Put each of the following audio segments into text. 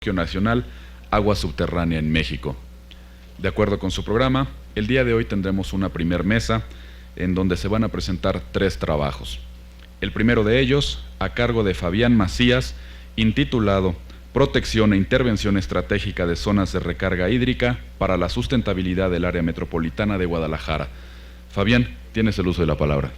Nacional Agua Subterránea en México. De acuerdo con su programa, el día de hoy tendremos una primer mesa en donde se van a presentar 3 trabajos. El primero de ellos, a cargo de Fabián Macías, intitulado Protección e Intervención Estratégica de Zonas de Recarga Hídrica para la Sustentabilidad del Área Metropolitana de Guadalajara. Fabián, tienes el uso de la palabra.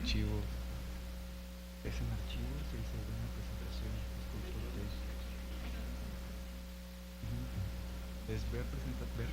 Archivo, es en archivos, se dice una presentación, es ver presentación.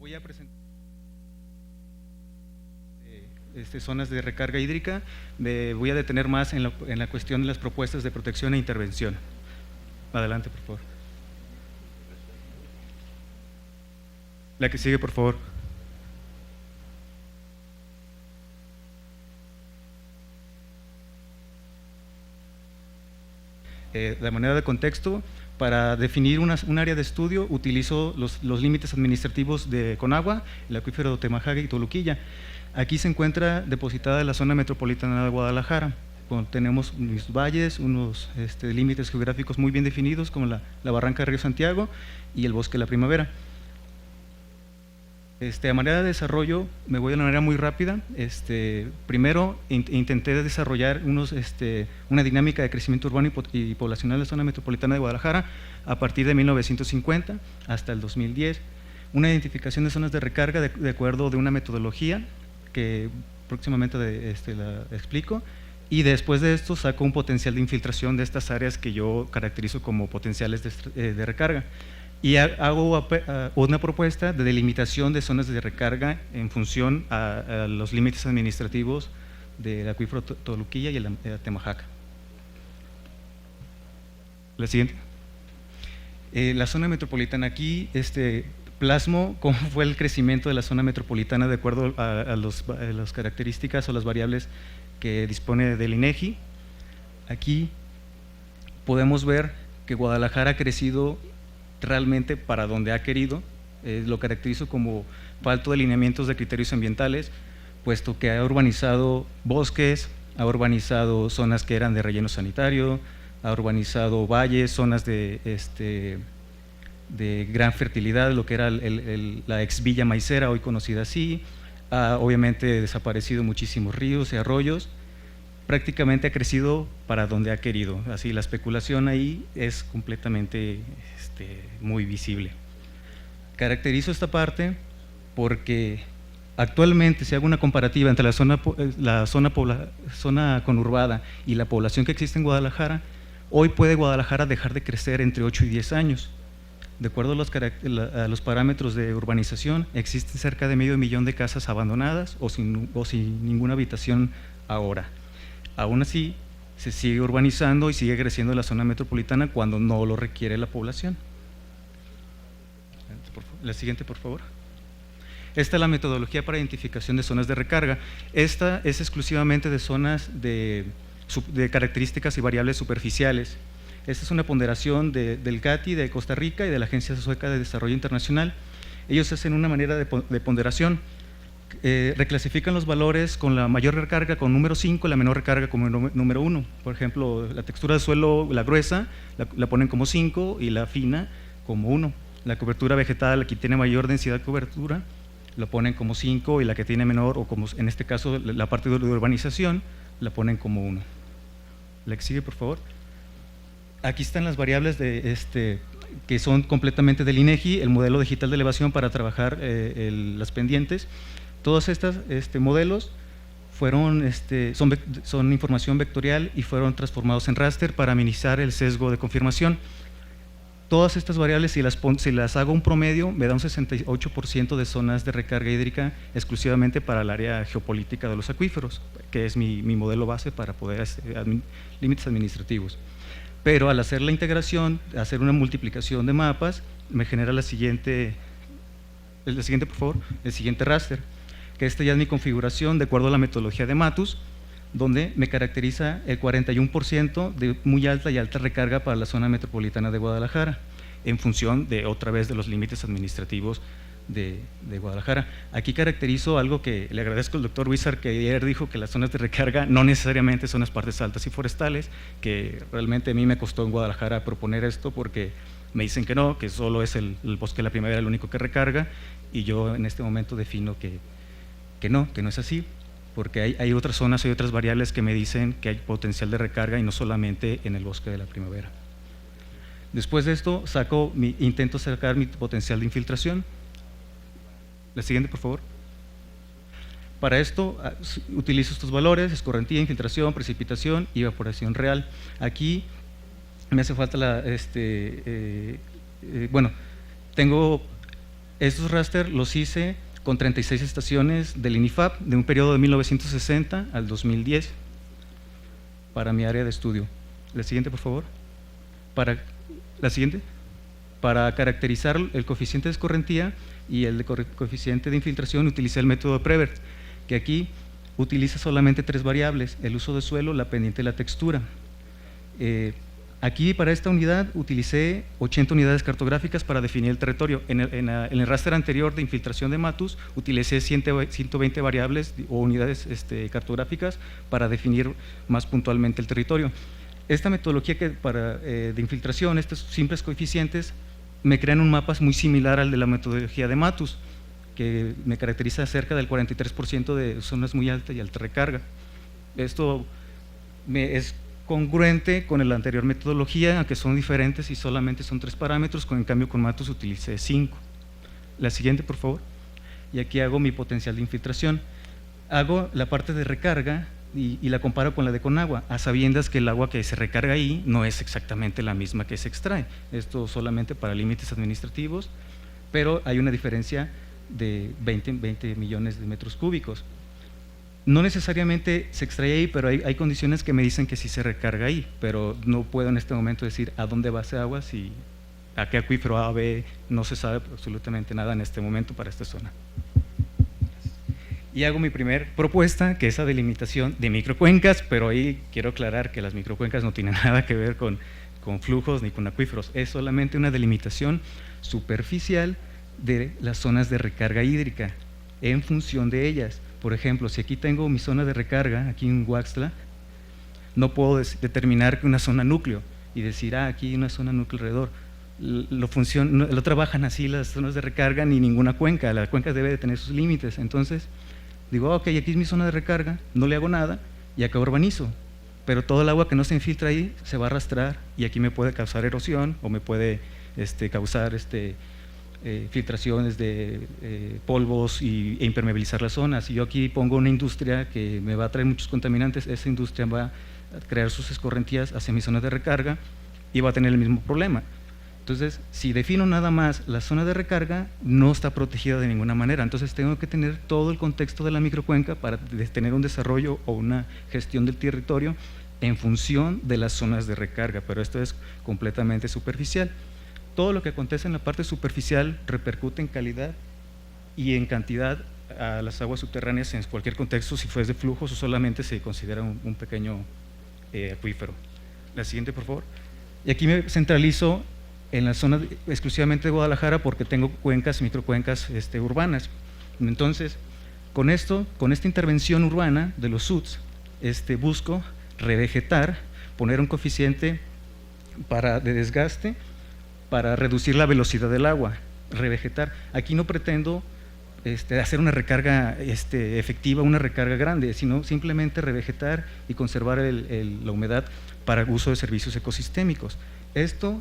Voy a presentar zonas de recarga hídrica. Me voy a detener más en la cuestión de las propuestas de protección e intervención. Adelante, por favor. La que sigue, por favor. De manera de contexto, para definir un área de estudio utilizo los límites administrativos de Conagua, el acuífero de Temajague y Toluquilla. Aquí se encuentra depositada la zona metropolitana de Guadalajara. Tenemos unos valles, unos límites geográficos muy bien definidos, como la barranca de Río Santiago y el bosque de la Primavera. A manera de desarrollo, me voy de una manera muy rápida. Primero, intenté desarrollar una dinámica de crecimiento urbano y poblacional de la zona metropolitana de Guadalajara a partir de 1950 hasta el 2010. Una identificación de zonas de recarga de acuerdo de una metodología que próximamente la explico. Y después de esto saco un potencial de infiltración de estas áreas que yo caracterizo como potenciales de recarga. Y hago una propuesta de delimitación de zonas de recarga en función a los límites administrativos del acuífero Toluquilla y el Atemajaca. La siguiente. La zona metropolitana aquí, plasmo cómo fue el crecimiento de la zona metropolitana de acuerdo a las características o las variables que dispone del INEGI. Aquí podemos ver que Guadalajara ha crecido realmente para donde ha querido. Lo caracterizo como falto de lineamientos de criterios ambientales, puesto que ha urbanizado bosques, ha urbanizado zonas que eran de relleno sanitario, ha urbanizado valles, zonas de gran fertilidad, lo que era la ex Villa Maicera, hoy conocida así. Ha obviamente desaparecido muchísimos ríos y arroyos. Prácticamente ha crecido para donde ha querido. Así la especulación ahí es completamente muy visible. Caracterizo esta parte porque actualmente, si hago una comparativa entre la zona conurbada y la población que existe en Guadalajara, hoy puede Guadalajara dejar de crecer entre 8 y 10 años. De acuerdo a los parámetros de urbanización, existen cerca de 500,000 de casas abandonadas o sin ninguna habitación ahora. Aún así, se sigue urbanizando y sigue creciendo la zona metropolitana cuando no lo requiere la población. La siguiente, por favor. Esta es la metodología para identificación de zonas de recarga. Esta es exclusivamente de zonas de características y variables superficiales. Esta es una ponderación del CATI de Costa Rica y de la Agencia Sueca de Desarrollo Internacional. Ellos hacen una manera de ponderación. Reclasifican los valores con la mayor recarga con número 5 y la menor recarga como número 1. Por ejemplo, la textura de suelo, la gruesa, la ponen como 5 y la fina como 1. La cobertura vegetal, la que tiene mayor densidad de cobertura, la ponen como 5 y la que tiene menor, o como en este caso la parte de urbanización, la ponen como 1. La que sigue, por favor. Aquí están las variables que son completamente del INEGI, el modelo digital de elevación para trabajar las pendientes. Todos estos modelos son información vectorial y fueron transformados en raster para minimizar el sesgo de confirmación. Todas estas variables, si las hago un promedio, me da un 68% de zonas de recarga hídrica exclusivamente para el área geopolítica de los acuíferos, que es mi modelo base para poder límites administrativos. Pero al hacer la integración, hacer una multiplicación de mapas, me genera el siguiente, por favor, el siguiente raster, que ya es mi configuración de acuerdo a la metodología de Matus, donde me caracteriza el 41% de muy alta y alta recarga para la zona metropolitana de Guadalajara, en función de, otra vez, de los límites administrativos de Guadalajara. Aquí caracterizo algo que le agradezco al doctor Huizar, que ayer dijo que las zonas de recarga no necesariamente son las partes altas y forestales, que realmente a mí me costó en Guadalajara proponer esto porque me dicen que no, que solo es el bosque de la primavera el único que recarga, y yo en este momento defino que no es así, porque hay otras zonas, hay otras variables que me dicen que hay potencial de recarga y no solamente en el bosque de la primavera. Después de esto intento sacar mi potencial de infiltración. La siguiente, por favor. Para esto utilizo estos valores: escorrentía, infiltración, precipitación y evaporación real. Aquí me hace falta tengo estos raster, los hice con 36 estaciones del INIFAP de un periodo de 1960 al 2010 para mi área de estudio. La siguiente, por favor. La siguiente. Para caracterizar el coeficiente de escorrentía y el coeficiente de infiltración, utilicé el método de Prevert, que aquí utiliza solamente 3 variables: el uso de suelo, la pendiente y la textura. Aquí, para esta unidad, utilicé 80 unidades cartográficas para definir el territorio. En el raster anterior de infiltración de Matus, utilicé 120 variables o unidades cartográficas para definir más puntualmente el territorio. Esta metodología de infiltración, estos simples coeficientes, me crean un mapa muy similar al de la metodología de Matus. que me caracteriza cerca del 43% de zonas muy altas y alta recarga. Esto es congruente con la anterior metodología, aunque son diferentes y solamente son 3 parámetros, en cambio con Matos utilicé 5. La siguiente, por favor. Y aquí hago mi potencial de infiltración. Hago la parte de recarga y la comparo con la de Conagua, a sabiendas que el agua que se recarga ahí no es exactamente la misma que se extrae. Esto solamente para límites administrativos, pero hay una diferencia de 20 millones de metros cúbicos. No necesariamente se extrae ahí, pero hay condiciones que me dicen que sí se recarga ahí, pero no puedo en este momento decir a dónde va ese agua, si a qué acuífero A, B, no se sabe absolutamente nada en este momento para esta zona. Y hago mi primer propuesta, que es la delimitación de microcuencas, pero ahí quiero aclarar que las microcuencas no tienen nada que ver con flujos ni con acuíferos, es solamente una delimitación superficial de las zonas de recarga hídrica en función de ellas. Por ejemplo, si aquí tengo mi zona de recarga, aquí en Huaxtla, no puedo determinar que una zona núcleo y decir, aquí hay una zona núcleo alrededor. No trabajan así las zonas de recarga ni ninguna cuenca, la cuenca debe de tener sus límites. Entonces digo, ok, aquí es mi zona de recarga, no le hago nada y acá urbanizo, pero todo el agua que no se infiltra ahí se va a arrastrar y aquí me puede causar erosión o me puede causar filtraciones de polvos e impermeabilizar las zonas. Si yo aquí pongo una industria que me va a traer muchos contaminantes, esa industria va a crear sus escorrentías hacia mi zona de recarga y va a tener el mismo problema. Entonces, si defino nada más la zona de recarga, no está protegida de ninguna manera. Entonces, tengo que tener todo el contexto de la microcuenca para tener un desarrollo o una gestión del territorio en función de las zonas de recarga, pero esto es completamente superficial. Todo lo que acontece en la parte superficial repercute en calidad y en cantidad a las aguas subterráneas en cualquier contexto, si fuese de flujos o solamente se considera un pequeño acuífero. La siguiente, por favor. Y aquí me centralizo en la zona exclusivamente de Guadalajara porque tengo cuencas, microcuencas urbanas. Entonces, con esta intervención urbana de los SUTs, busco revegetar, poner un coeficiente de desgaste para reducir la velocidad del agua, revegetar. Aquí no pretendo hacer una recarga efectiva, una recarga grande, sino simplemente revegetar y conservar la humedad para uso de servicios ecosistémicos. Esto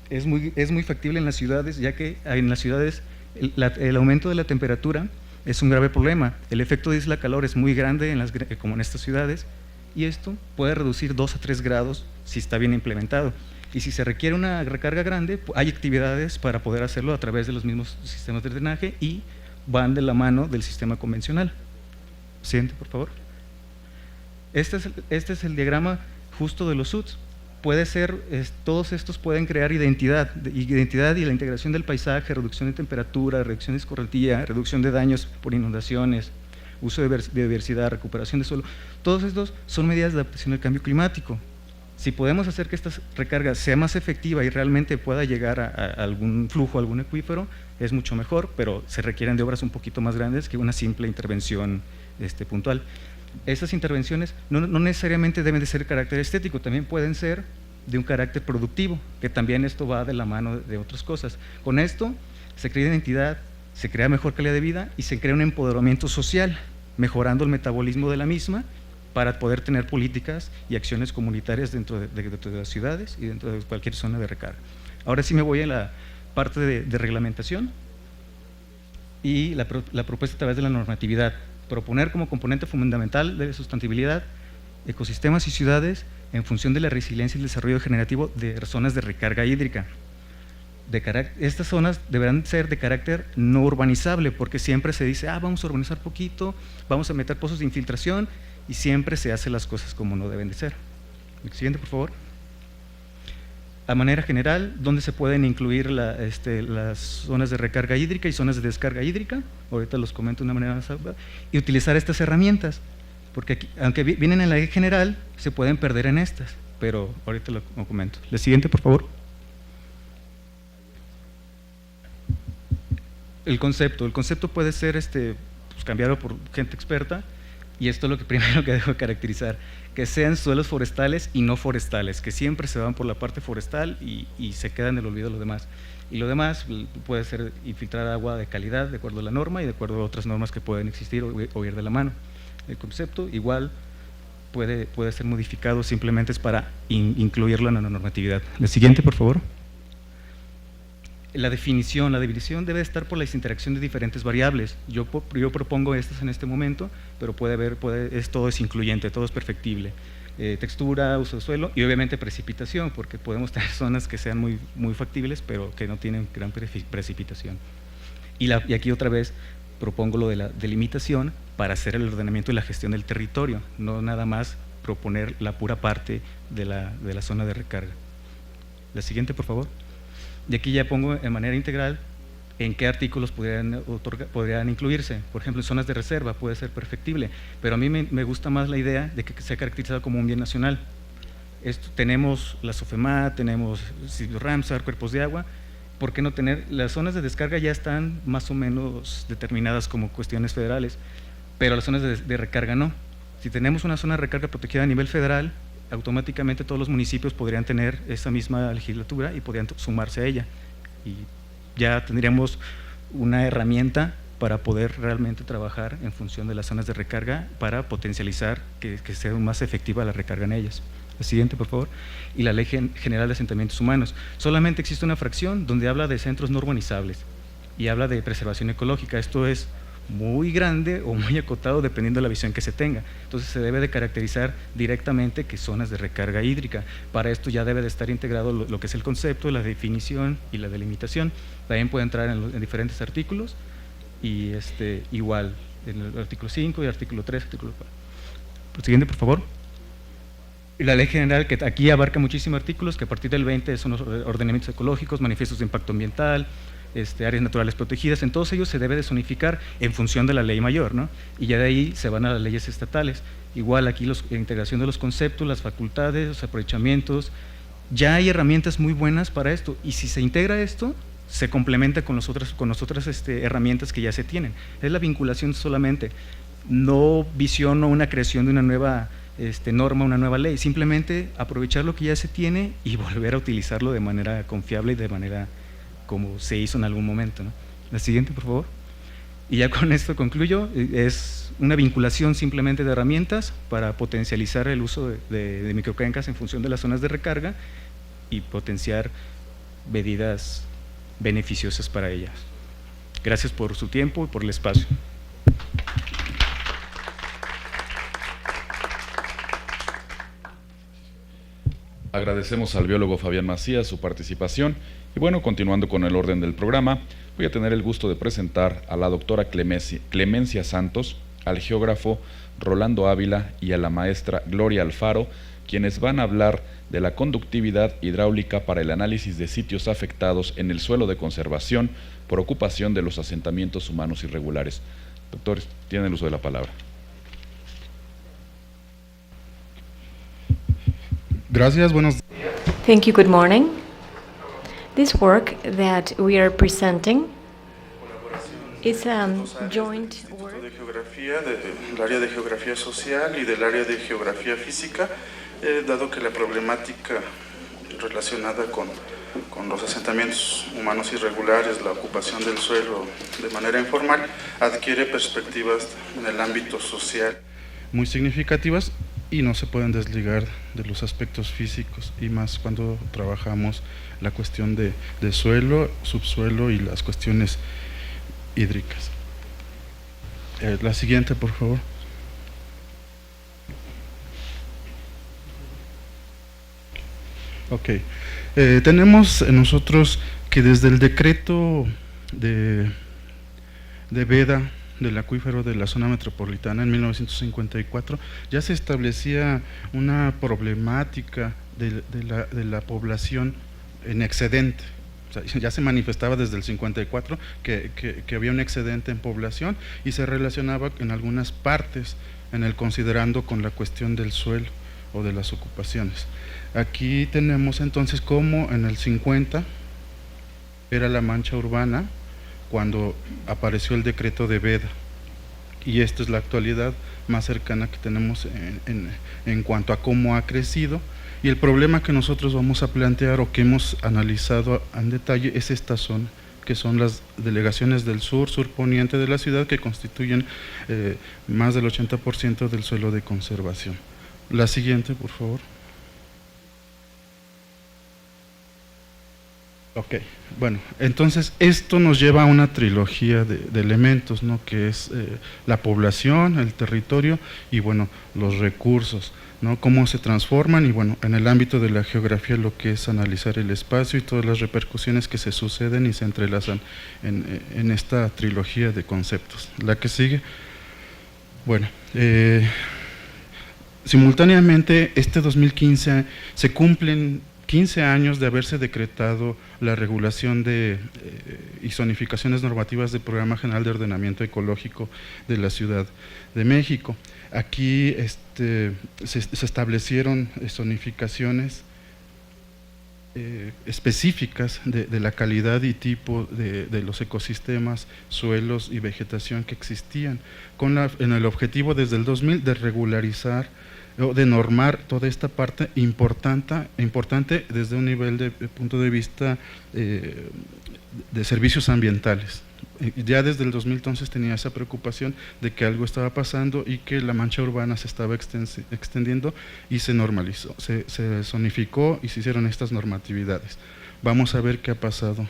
es muy factible en las ciudades, ya que en las ciudades el aumento de la temperatura es un grave problema. El efecto de isla calor es muy grande como en estas ciudades, y esto puede reducir 2 a 3 grados si está bien implementado. Y si se requiere una recarga grande, hay actividades para poder hacerlo a través de los mismos sistemas de drenaje y van de la mano del sistema convencional. Siguiente, por favor. Este es el diagrama justo de los SUTs. Todos estos pueden crear identidad y la integración del paisaje, reducción de temperatura, reducción de escorrentía, reducción de daños por inundaciones, uso de biodiversidad, recuperación de suelo. Todos estos son medidas de adaptación al cambio climático. Si podemos hacer que esta recarga sea más efectiva y realmente pueda llegar a algún flujo, a algún acuífero, es mucho mejor, pero se requieren de obras un poquito más grandes que una simple intervención puntual. Estas intervenciones no necesariamente deben de ser de carácter estético, también pueden ser de un carácter productivo, que también esto va de la mano de otras cosas. Con esto se crea identidad, se crea mejor calidad de vida y se crea un empoderamiento social, mejorando el metabolismo de la misma para poder tener políticas y acciones comunitarias dentro de las ciudades y dentro de cualquier zona de recarga. Ahora sí me voy a la parte de reglamentación y la propuesta a través de la normatividad. Proponer como componente fundamental de sustentabilidad ecosistemas y ciudades en función de la resiliencia y el desarrollo generativo de zonas de recarga hídrica. Estas zonas deberán ser de carácter no urbanizable, porque siempre se dice, vamos a urbanizar poquito, vamos a meter pozos de infiltración, y siempre se hacen las cosas como no deben de ser. El siguiente, por favor. A manera general, ¿dónde se pueden incluir las zonas de recarga hídrica y zonas de descarga hídrica? Ahorita los comento de una manera más amplia. Y utilizar estas herramientas, porque aquí, aunque vienen en la ley general, se pueden perder en estas, pero ahorita lo comento. La siguiente, por favor. El concepto puede ser cambiado por gente experta, Y esto es lo que primero que debo caracterizar, que sean suelos forestales y no forestales, que siempre se van por la parte forestal y se quedan en el olvido lo demás. Y lo demás puede ser infiltrar agua de calidad de acuerdo a la norma y de acuerdo a otras normas que pueden existir o ir de la mano. El concepto igual puede ser modificado, simplemente es para incluirlo en la normatividad. La siguiente, por favor. La definición debe estar por la interacción de diferentes variables. Yo propongo estas en este momento, pero todo es incluyente, todo es perfectible. Textura, uso de suelo y obviamente precipitación, porque podemos tener zonas que sean muy factibles, pero que no tienen gran precipitación. Y aquí otra vez propongo lo de la delimitación para hacer el ordenamiento y la gestión del territorio, no nada más proponer la pura parte de la zona de recarga. La siguiente, por favor. Y aquí ya pongo de manera integral en qué artículos podrían incluirse. Por ejemplo, en zonas de reserva puede ser perfectible, pero a mí me gusta más la idea de que sea caracterizado como un bien nacional. Tenemos la SOFEMA, tenemos sitios Ramsar, cuerpos de agua. ¿Por qué no tener? Las zonas de descarga ya están más o menos determinadas como cuestiones federales, pero las zonas de recarga no. Si tenemos una zona de recarga protegida a nivel federal, automáticamente todos los municipios podrían tener esa misma legislatura y podrían sumarse a ella. Y ya tendríamos una herramienta para poder realmente trabajar en función de las zonas de recarga para potencializar que sea más efectiva la recarga en ellas. La siguiente, por favor. Y la Ley General de Asentamientos Humanos. Solamente existe una fracción donde habla de centros no urbanizables y habla de preservación ecológica. Esto es muy grande o muy acotado dependiendo de la visión que se tenga. Entonces se debe de caracterizar directamente que zonas de recarga hídrica. Para esto ya debe de estar integrado lo que es el concepto, la definición y la delimitación. También puede entrar en diferentes artículos y igual en el artículo 5 y artículo 3, artículo 4. El siguiente, por favor. Y la ley general, que aquí abarca muchísimos artículos, que a partir del 20 son los ordenamientos ecológicos, manifiestos de impacto ambiental, áreas naturales protegidas. En todos ellos se debe desunificar en función de la ley mayor, ¿no? Y ya de ahí se van a las leyes estatales. Igual aquí la integración de los conceptos, las facultades, los aprovechamientos. Ya hay herramientas muy buenas para esto, y si se integra esto, se complementa con las otras herramientas que ya se tienen. Es la vinculación solamente. No visiono una creación de una nueva norma, una nueva ley, simplemente aprovechar lo que ya se tiene y volver a utilizarlo de manera confiable y de manera como se hizo en algún momento, ¿no? La siguiente, por favor. Y ya con esto concluyo. Es una vinculación simplemente de herramientas para potencializar el uso de microcuencas en función de las zonas de recarga y potenciar medidas beneficiosas para ellas. Gracias por su tiempo y por el espacio. Agradecemos al biólogo Fabián Macías su participación y bueno, continuando con el orden del programa, voy a tener el gusto de presentar a la doctora Clemencia Santos, al geógrafo Rolando Ávila y a la maestra Gloria Alfaro, quienes van a hablar de la conductividad hidráulica para el análisis de sitios afectados en el suelo de conservación por ocupación de los asentamientos humanos irregulares. Doctores, tienen el uso de la palabra. Gracias, buenos días. Thank you, good morning. This work that we are presenting is a joint work de Geografía, del área de Geografía Social y del área de Geografía Física, dado que la problemática relacionada con los asentamientos humanos irregulares, la ocupación del suelo de manera informal, adquiere perspectivas en el ámbito social Muy significativas y no se pueden desligar de los aspectos físicos, y más cuando trabajamos la cuestión de suelo, subsuelo y las cuestiones hídricas. La siguiente, por favor. Ok. Tenemos nosotros que desde el decreto de veda del acuífero de la zona metropolitana en 1954 ya se establecía una problemática de la población en excedente. O sea, ya se manifestaba desde el 54 que había un excedente en población y se relacionaba en algunas partes en el considerando con la cuestión del suelo o de las ocupaciones. Aquí tenemos entonces como en el 50 era la mancha urbana cuando apareció el decreto de veda, y esta es la actualidad más cercana que tenemos en cuanto a cómo ha crecido. Y el problema que nosotros vamos a plantear o que hemos analizado en detalle es esta zona, que son las delegaciones del sur poniente de la ciudad, que constituyen más del 80% del suelo de conservación. La siguiente, por favor. Ok, bueno, entonces esto nos lleva a una trilogía de elementos, ¿no? Que es la población, el territorio y bueno, los recursos, ¿no? Cómo se transforman y bueno, en el ámbito de la geografía lo que es analizar el espacio y todas las repercusiones que se suceden y se entrelazan en esta trilogía de conceptos. La que sigue, bueno, simultáneamente este 2015 se cumplen 15 años de haberse decretado la regulación y zonificaciones normativas del Programa General de Ordenamiento Ecológico de la Ciudad de México. Aquí se establecieron zonificaciones específicas de la calidad y tipo de los ecosistemas, suelos y vegetación que existían, en el objetivo desde el 2000 de regularizar o de normar toda esta parte importante desde un nivel de punto de vista de servicios ambientales. Ya desde el 2000 entonces tenía esa preocupación de que algo estaba pasando y que la mancha urbana se estaba extendiendo y se normalizó, se zonificó y se hicieron estas normatividades. Vamos a ver qué ha pasado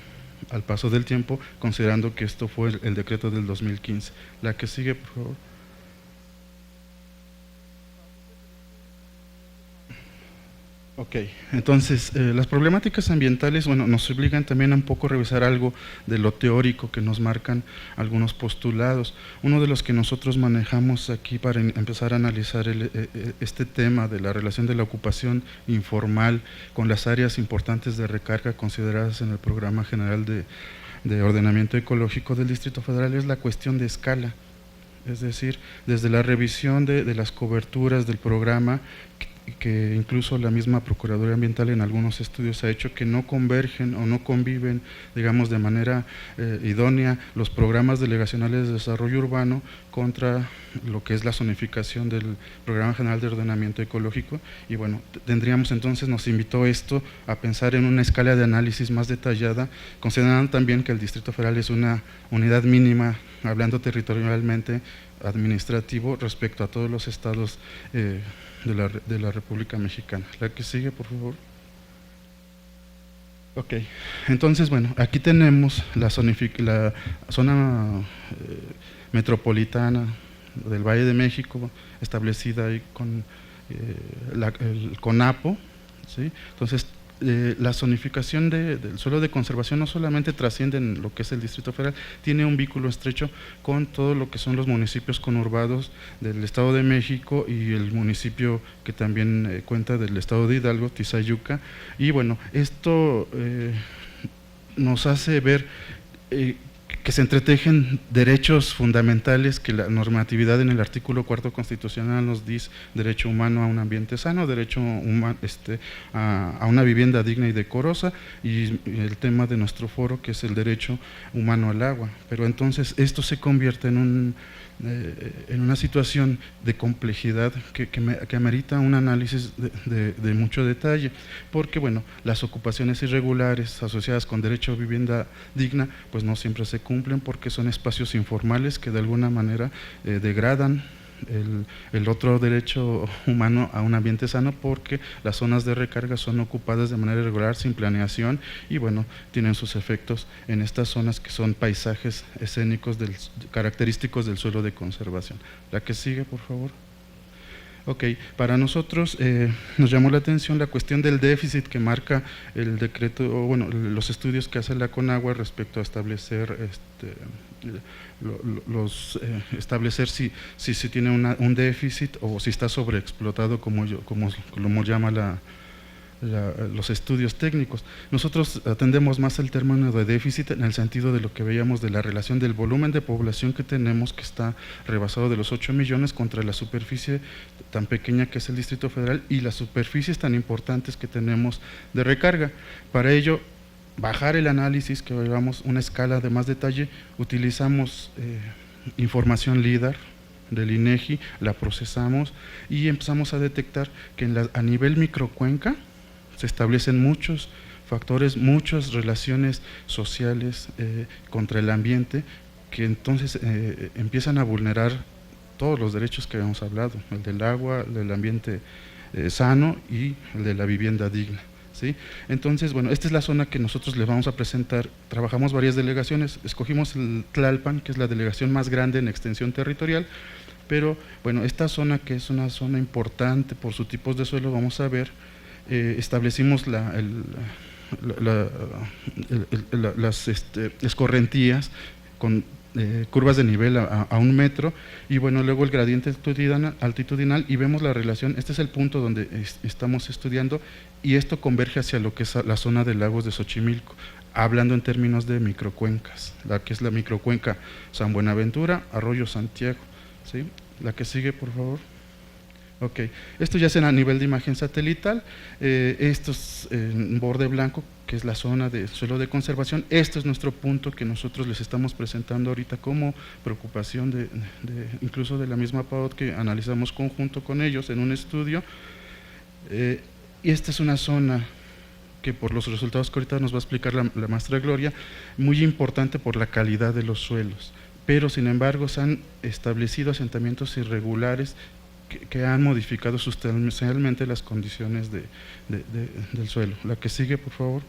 al paso del tiempo, considerando que esto fue el decreto del 2015. La que sigue, por favor. Ok, entonces las problemáticas ambientales, bueno, nos obligan también a un poco revisar algo de lo teórico que nos marcan algunos postulados. Uno de los que nosotros manejamos aquí para empezar a analizar este tema de la relación de la ocupación informal con las áreas importantes de recarga consideradas en el Programa General de Ordenamiento Ecológico del Distrito Federal es la cuestión de escala. Es decir, desde la revisión de las coberturas del programa, que incluso la misma Procuraduría Ambiental en algunos estudios ha hecho que no convergen o no conviven, digamos, de manera idónea los programas delegacionales de desarrollo urbano contra lo que es la zonificación del Programa General de Ordenamiento Ecológico. Y bueno, tendríamos entonces, nos invitó esto a pensar en una escala de análisis más detallada, considerando también que el Distrito Federal es una unidad mínima, hablando territorialmente, administrativo, respecto a todos los estados de la República Mexicana. La que sigue, por favor. Ok, entonces, bueno, aquí tenemos la zona metropolitana del Valle de México, establecida ahí con el CONAPO, ¿sí? Entonces, la zonificación del suelo de conservación no solamente trasciende en lo que es el Distrito Federal, tiene un vínculo estrecho con todo lo que son los municipios conurbados del Estado de México y el municipio que también cuenta del Estado de Hidalgo, Tizayuca. Y bueno, esto nos hace ver que se entretejen derechos fundamentales que la normatividad en el artículo 4 constitucional nos dice: derecho humano a un ambiente sano, derecho a una vivienda digna y decorosa, y el tema de nuestro foro, que es el derecho humano al agua. Pero entonces esto se convierte en una situación de complejidad que amerita un análisis de mucho detalle, porque bueno, las ocupaciones irregulares asociadas con derecho a vivienda digna pues no siempre se cumplen, porque son espacios informales que de alguna manera degradan el otro derecho humano a un ambiente sano, porque las zonas de recarga son ocupadas de manera irregular, sin planeación, y bueno, tienen sus efectos en estas zonas que son paisajes escénicos característicos del suelo de conservación. La que sigue, por favor. Ok, para nosotros nos llamó la atención la cuestión del déficit que marca el decreto, o bueno, los estudios que hace la CONAGUA respecto a establecer establecer si tiene un déficit o si está sobreexplotado, como llama los estudios técnicos. Nosotros atendemos más el término de déficit en el sentido de lo que veíamos de la relación del volumen de población que tenemos, que está rebasado de los 8 millones, contra la superficie tan pequeña que es el Distrito Federal y las superficies tan importantes que tenemos de recarga. Para ello, bajar el análisis, que llevamos una escala de más detalle, utilizamos información LIDAR, del INEGI, la procesamos y empezamos a detectar que a nivel microcuenca se establecen muchos factores, muchas relaciones sociales contra el ambiente, que entonces empiezan a vulnerar todos los derechos que habíamos hablado, el del agua, el del ambiente sano y el de la vivienda digna, ¿sí? Entonces, bueno, esta es la zona que nosotros les vamos a presentar. Trabajamos varias delegaciones, escogimos el Tlalpan, que es la delegación más grande en extensión territorial, pero bueno, esta zona, que es una zona importante por sus tipos de suelo, vamos a ver, establecimos las escorrentías con curvas de nivel a 1 metro, y bueno, luego el gradiente altitudinal, y vemos la relación. Este es el punto donde estamos estudiando, y esto converge hacia lo que es la zona de lagos de Xochimilco, hablando en términos de microcuencas, la que es la microcuenca San Buenaventura, Arroyo Santiago, ¿sí? La que sigue, por favor. Ok, esto ya es a nivel de imagen satelital. Esto es en borde blanco, que es la zona de suelo de conservación. Este es nuestro punto que nosotros les estamos presentando ahorita como preocupación incluso de la misma PAOT, que analizamos conjunto con ellos en un estudio. Y esta es una zona que, por los resultados que ahorita nos va a explicar la maestra Gloria, muy importante por la calidad de los suelos, pero sin embargo se han establecido asentamientos irregulares que han modificado sustancialmente las condiciones del suelo. La que sigue, por favor.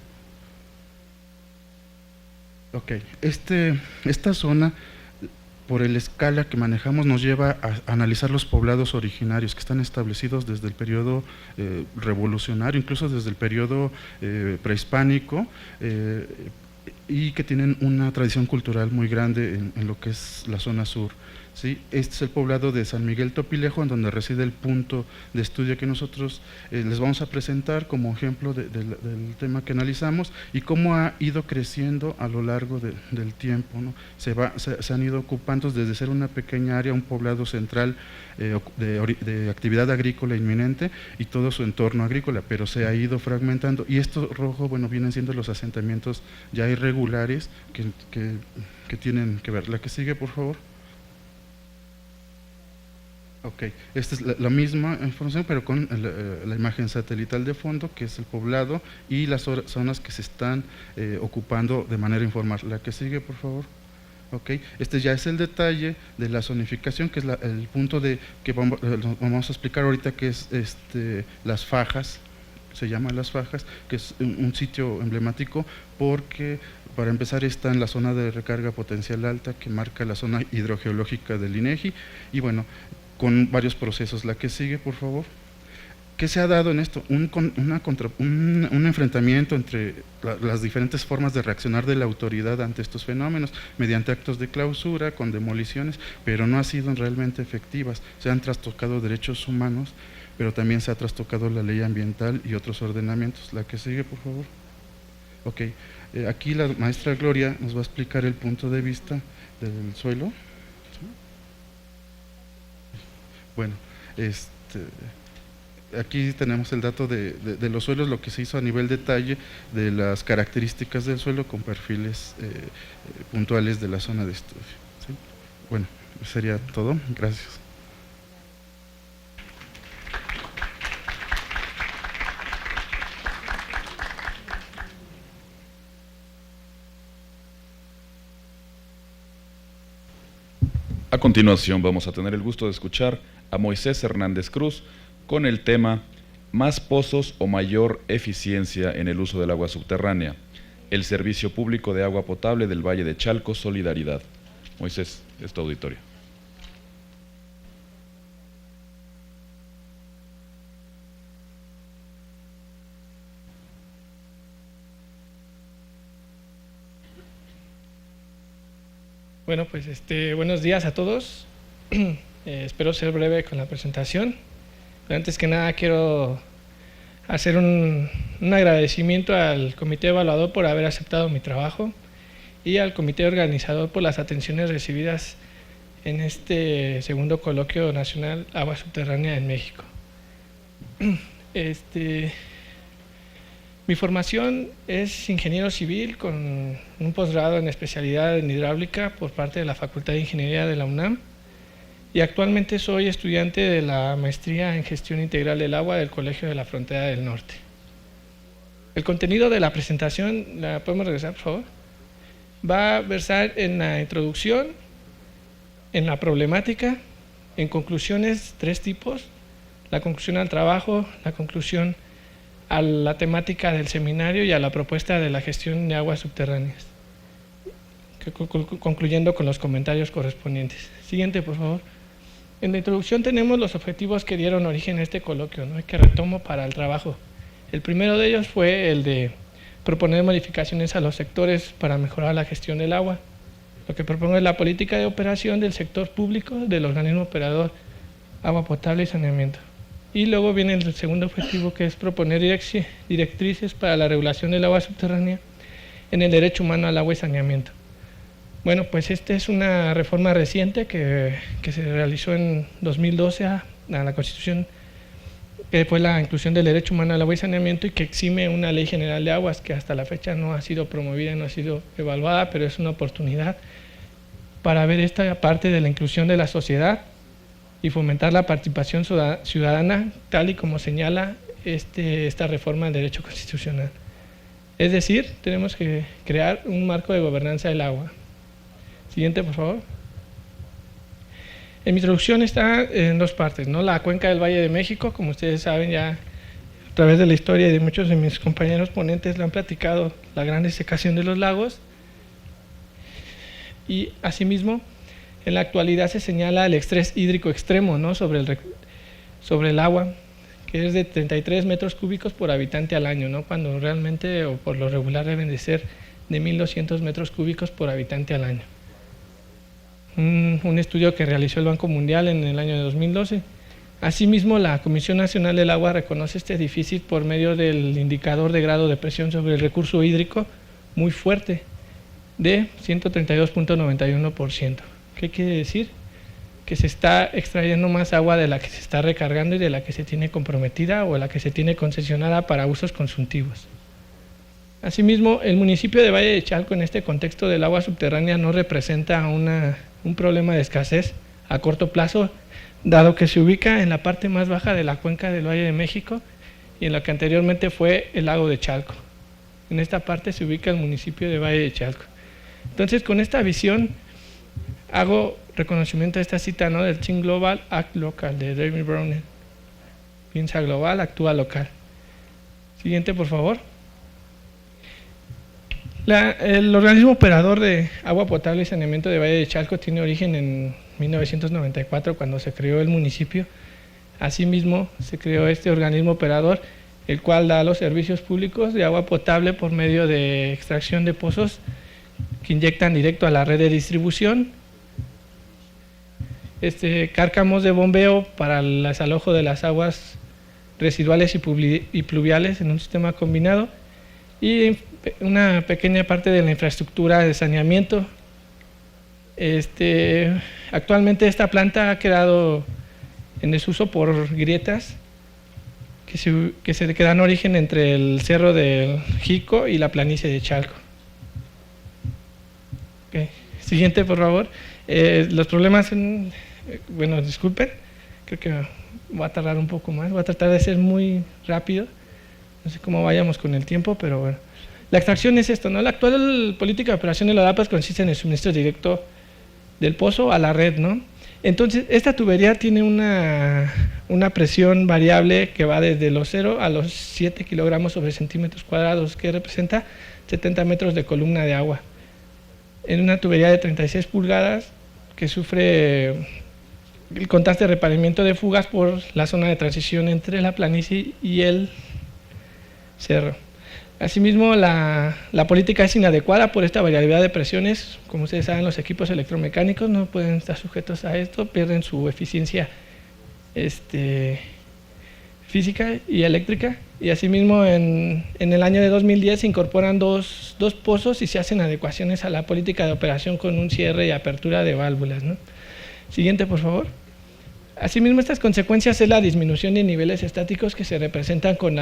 Ok, esta zona, por la escala que manejamos, nos lleva a analizar los poblados originarios que están establecidos desde el periodo revolucionario, incluso desde el periodo prehispánico, y que tienen una tradición cultural muy grande en lo que es la zona sur, ¿sí? Este es el poblado de San Miguel Topilejo, en donde reside el punto de estudio que nosotros les vamos a presentar como ejemplo del tema que analizamos, y cómo ha ido creciendo a lo largo del tiempo, ¿no? Se han ido ocupando desde ser una pequeña área, un poblado central de actividad agrícola inminente y todo su entorno agrícola, pero se ha ido fragmentando, y esto rojo, bueno, vienen siendo los asentamientos ya irregulares que tienen que ver. La que sigue, por favor. Ok, esta es la misma información, pero con la imagen satelital de fondo, que es el poblado y las zonas que se están ocupando de manera informal. La que sigue, por favor. Ok, este ya es el detalle de la zonificación, que es el punto que vamos a explicar ahorita, que es las fajas, se llaman las fajas, que es un sitio emblemático porque, para empezar, está en la zona de recarga potencial alta, que marca la zona hidrogeológica del INEGI, y bueno, con varios procesos. La que sigue, por favor. ¿Qué se ha dado en esto? Un enfrentamiento entre las diferentes formas de reaccionar de la autoridad ante estos fenómenos, mediante actos de clausura, con demoliciones, pero no han sido realmente efectivas. Se han trastocado derechos humanos, pero también se ha trastocado la ley ambiental y otros ordenamientos. La que sigue, por favor. Ok, aquí la maestra Gloria nos va a explicar el punto de vista del suelo. Bueno, aquí tenemos el dato de los suelos, lo que se hizo a nivel detalle de las características del suelo con perfiles puntuales de la zona de estudio, ¿sí? Bueno, sería todo. Gracias. A continuación vamos a tener el gusto de escuchar a Moisés Hernández Cruz con el tema Más pozos o mayor eficiencia en el uso del agua subterránea, el servicio público de agua potable del Valle de Chalco, Solidaridad. Moisés, es tu auditorio. Bueno, pues buenos días a todos. Espero ser breve con la presentación. Pero antes que nada quiero hacer un agradecimiento al comité evaluador por haber aceptado mi trabajo y al comité organizador por las atenciones recibidas en este segundo coloquio nacional Agua Subterránea en México. Mi formación es ingeniero civil con un posgrado en especialidad en hidráulica por parte de la Facultad de Ingeniería de la UNAM, y actualmente soy estudiante de la maestría en Gestión Integral del Agua del Colegio de la Frontera del Norte. El contenido de la presentación, ¿la podemos regresar, por favor? Va a versar en la introducción, en la problemática, en conclusiones, 3 tipos: la conclusión al trabajo, la conclusión a la temática del seminario y a la propuesta de la gestión de aguas subterráneas, concluyendo con los comentarios correspondientes. Siguiente, por favor. En la introducción tenemos los objetivos que dieron origen a este coloquio, ¿no?, que retomo para el trabajo. El primero de ellos fue el de proponer modificaciones a los sectores para mejorar la gestión del agua. Lo que propongo es la política de operación del sector público, del organismo operador agua potable y saneamiento. Y luego viene el segundo objetivo, que es proponer directrices para la regulación del agua subterránea en el derecho humano al agua y saneamiento. Bueno, pues esta es una reforma reciente que se realizó en 2012 a la Constitución, que fue la inclusión del derecho humano al agua y saneamiento, y que exime una ley general de aguas que hasta la fecha no ha sido promovida, no ha sido evaluada, pero es una oportunidad para ver esta parte de la inclusión de la sociedad y fomentar la participación ciudadana, tal y como señala esta reforma del derecho constitucional. Es decir, tenemos que crear un marco de gobernanza del agua. Siguiente, por favor. En mi introducción está en 2 partes, ¿no? La cuenca del Valle de México, como ustedes saben ya a través de la historia y de muchos de mis compañeros ponentes le han platicado la gran desecación de los lagos. Y asimismo, en la actualidad se señala el estrés hídrico extremo, ¿no?, sobre el agua, que es de 33 metros cúbicos por habitante al año, ¿no?, cuando realmente o por lo regular deben de ser de 1.200 metros cúbicos por habitante al año. Un estudio que realizó el Banco Mundial en el año de 2012. Asimismo, la Comisión Nacional del Agua reconoce este déficit por medio del indicador de grado de presión sobre el recurso hídrico muy fuerte, de 132.91%. ¿Qué quiere decir? Que se está extrayendo más agua de la que se está recargando y de la que se tiene comprometida o de la que se tiene concesionada para usos consultivos. Asimismo, el municipio de Valle de Chalco, en este contexto del agua subterránea, no representa un problema de escasez a corto plazo, dado que se ubica en la parte más baja de la cuenca del Valle de México y en la que anteriormente fue el lago de Chalco. En esta parte se ubica el municipio de Valle de Chalco. Entonces, con esta visión, hago reconocimiento a esta cita, ¿no?, del Think Global, Act Local, de David Browner. Piensa global, actúa local. Siguiente, por favor. El organismo operador de agua potable y saneamiento de Valle de Chalco tiene origen en 1994, cuando se creó el municipio. Asimismo, se creó este organismo operador, el cual da los servicios públicos de agua potable por medio de extracción de pozos que inyectan directo a la red de distribución, cárcamos de bombeo para el desalojo de las aguas residuales y pluviales en un sistema combinado, y una pequeña parte de la infraestructura de saneamiento. Actualmente esta planta ha quedado en desuso por grietas que se dan origen entre el cerro del Jico y la planicie de Chalco. Okay. Siguiente, por favor. Los problemas son, bueno, disculpen, creo que va a tardar un poco más, voy a tratar de ser muy rápido, no sé cómo vayamos con el tiempo, pero bueno. La extracción es esto, ¿no? La actual política de operación de la DAPAS consiste en el suministro directo del pozo a la red, ¿no? Entonces, esta tubería tiene una presión variable que va desde los 0 a los 7 kilogramos sobre centímetros cuadrados, que representa 70 metros de columna de agua. En una tubería de 36 pulgadas que sufre el constante reparamiento de fugas por la zona de transición entre la planicie y el cerro. Asimismo, la política es inadecuada por esta variabilidad de presiones. Como ustedes saben, los equipos electromecánicos no pueden estar sujetos a esto, pierden su eficiencia física y eléctrica. Y asimismo, en el año de 2010 se incorporan dos pozos y se hacen adecuaciones a la política de operación con un cierre y apertura de válvulas, ¿no? Siguiente, por favor. Asimismo, estas consecuencias es la disminución de niveles estáticos que se representan con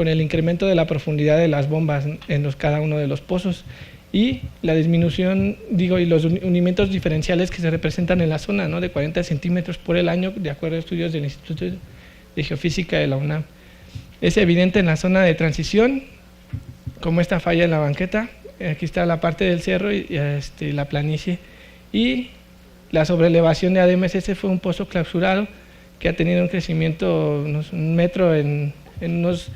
el incremento de la profundidad de las bombas en cada uno de los pozos, y la disminución, y los hundimientos diferenciales que se representan en la zona, ¿no?, de 40 centímetros por el año, de acuerdo a estudios del Instituto de Geofísica de la UNAM. Es evidente en la zona de transición, como esta falla en la banqueta. Aquí está la parte del cerro y la planicie, y la sobrelevación de ADMS. Ese fue un pozo clausurado que ha tenido un crecimiento un metro en unos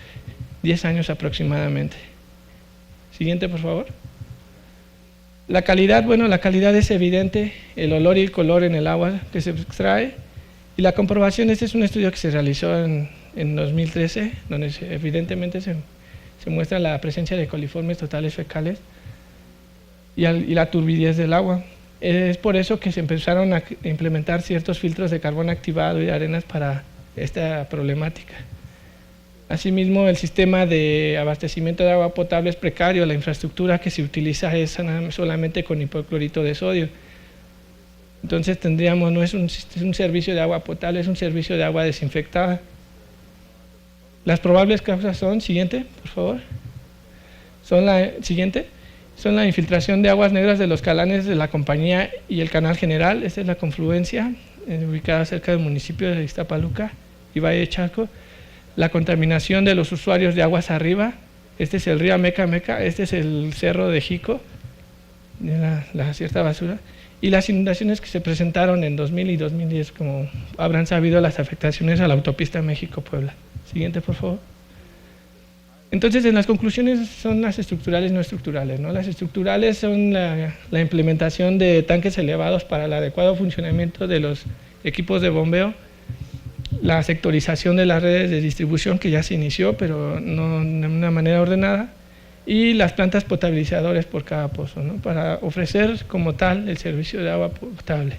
10 años aproximadamente. Siguiente, por favor. La calidad, bueno, la calidad es evidente, el olor y el color en el agua que se extrae, y la comprobación, este es un estudio que se realizó en 2013, donde evidentemente se muestra la presencia de coliformes totales fecales y la turbidez del agua. Es por eso que se empezaron a implementar ciertos filtros de carbón activado y de arenas para esta problemática. Asimismo, el sistema de abastecimiento de agua potable es precario, la infraestructura que se utiliza es solamente con hipoclorito de sodio. Entonces tendríamos, no es un servicio de agua potable, es un servicio de agua desinfectada. Las probables causas son, siguiente, por favor, son la infiltración de aguas negras de los calanes de la compañía y el canal general. Esta es la confluencia, ubicada cerca del municipio de Iztapaluca y Valle de Chalco. La contaminación de los usuarios de aguas arriba, este es el río Meca Meca, este es el cerro de Jico, la cierta basura, y las inundaciones que se presentaron en 2000 y 2010, como habrán sabido, las afectaciones a la autopista México-Puebla. Siguiente, por favor. Entonces, en las conclusiones son las estructurales y no estructurales, ¿no? Las estructurales son la implementación de tanques elevados para el adecuado funcionamiento de los equipos de bombeo, la sectorización de las redes de distribución, que ya se inició, pero no de una manera ordenada, y las plantas potabilizadoras por cada pozo, ¿no?, para ofrecer como tal el servicio de agua potable.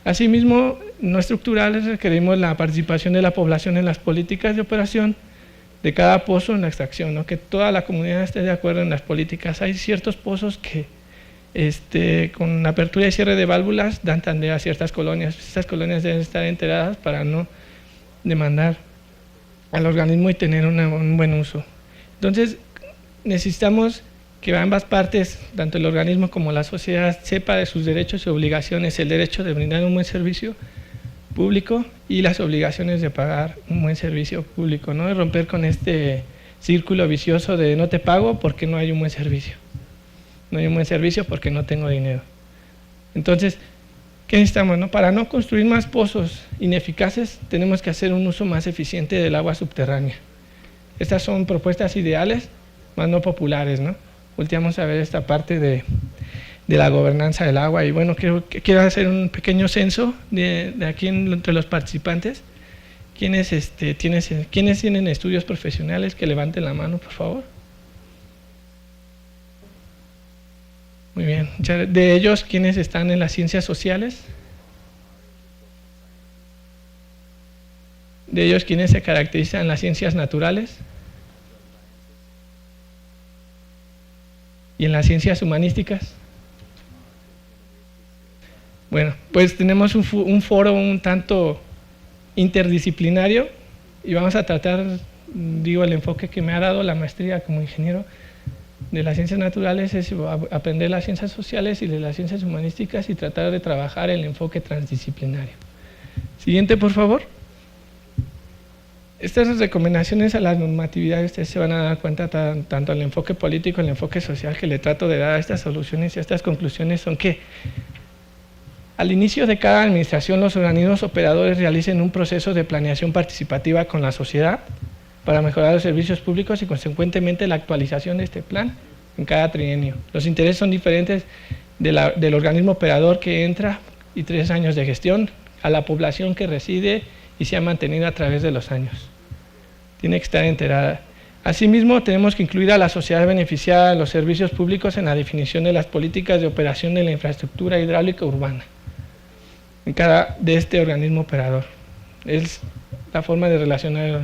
Asimismo, no estructurales, requerimos la participación de la población en las políticas de operación de cada pozo en la extracción, ¿no?, que toda la comunidad esté de acuerdo en las políticas. Hay ciertos pozos que con apertura y cierre de válvulas dan tandeo a ciertas colonias. Estas colonias deben estar enteradas para no demandar al organismo y tener un buen uso. Entonces, necesitamos que ambas partes, tanto el organismo como la sociedad, sepa de sus derechos y obligaciones, el derecho de brindar un buen servicio público y las obligaciones de pagar un buen servicio público, ¿no?, de romper con este círculo vicioso de no te pago porque no hay un buen servicio, no hay un buen servicio porque no tengo dinero. Entonces, ¿qué necesitamos, no? Para no construir más pozos ineficaces, tenemos que hacer un uso más eficiente del agua subterránea. Estas son propuestas ideales, más no populares, ¿no? Volteamos a ver esta parte de la gobernanza del agua, y bueno, quiero hacer un pequeño censo de aquí entre los participantes. ¿Quiénes tienen estudios profesionales? Que levanten la mano, por favor. Muy bien. De ellos, ¿quiénes están en las ciencias sociales? De ellos, ¿quiénes se caracterizan en las ciencias naturales? ¿Y en las ciencias humanísticas? Bueno, pues tenemos un foro un tanto interdisciplinario y vamos a tratar, el enfoque que me ha dado la maestría como ingeniero de las ciencias naturales es aprender las ciencias sociales y de las ciencias humanísticas y tratar de trabajar el enfoque transdisciplinario. Siguiente, por favor. Estas recomendaciones a la normatividad, ustedes se van a dar cuenta, tanto el enfoque político, el enfoque social que le trato de dar a estas soluciones y a estas conclusiones, son que al inicio de cada administración los organismos operadores realicen un proceso de planeación participativa con la sociedad para mejorar los servicios públicos y consecuentemente la actualización de este plan en cada trienio. Los intereses son diferentes del organismo operador que entra y 3 años de gestión a la población que reside y se ha mantenido a través de los años. Tiene que estar enterada. Asimismo, tenemos que incluir a la sociedad beneficiada de los servicios públicos en la definición de las políticas de operación de la infraestructura hidráulica urbana en cada de este organismo operador. Es la forma de relacionar.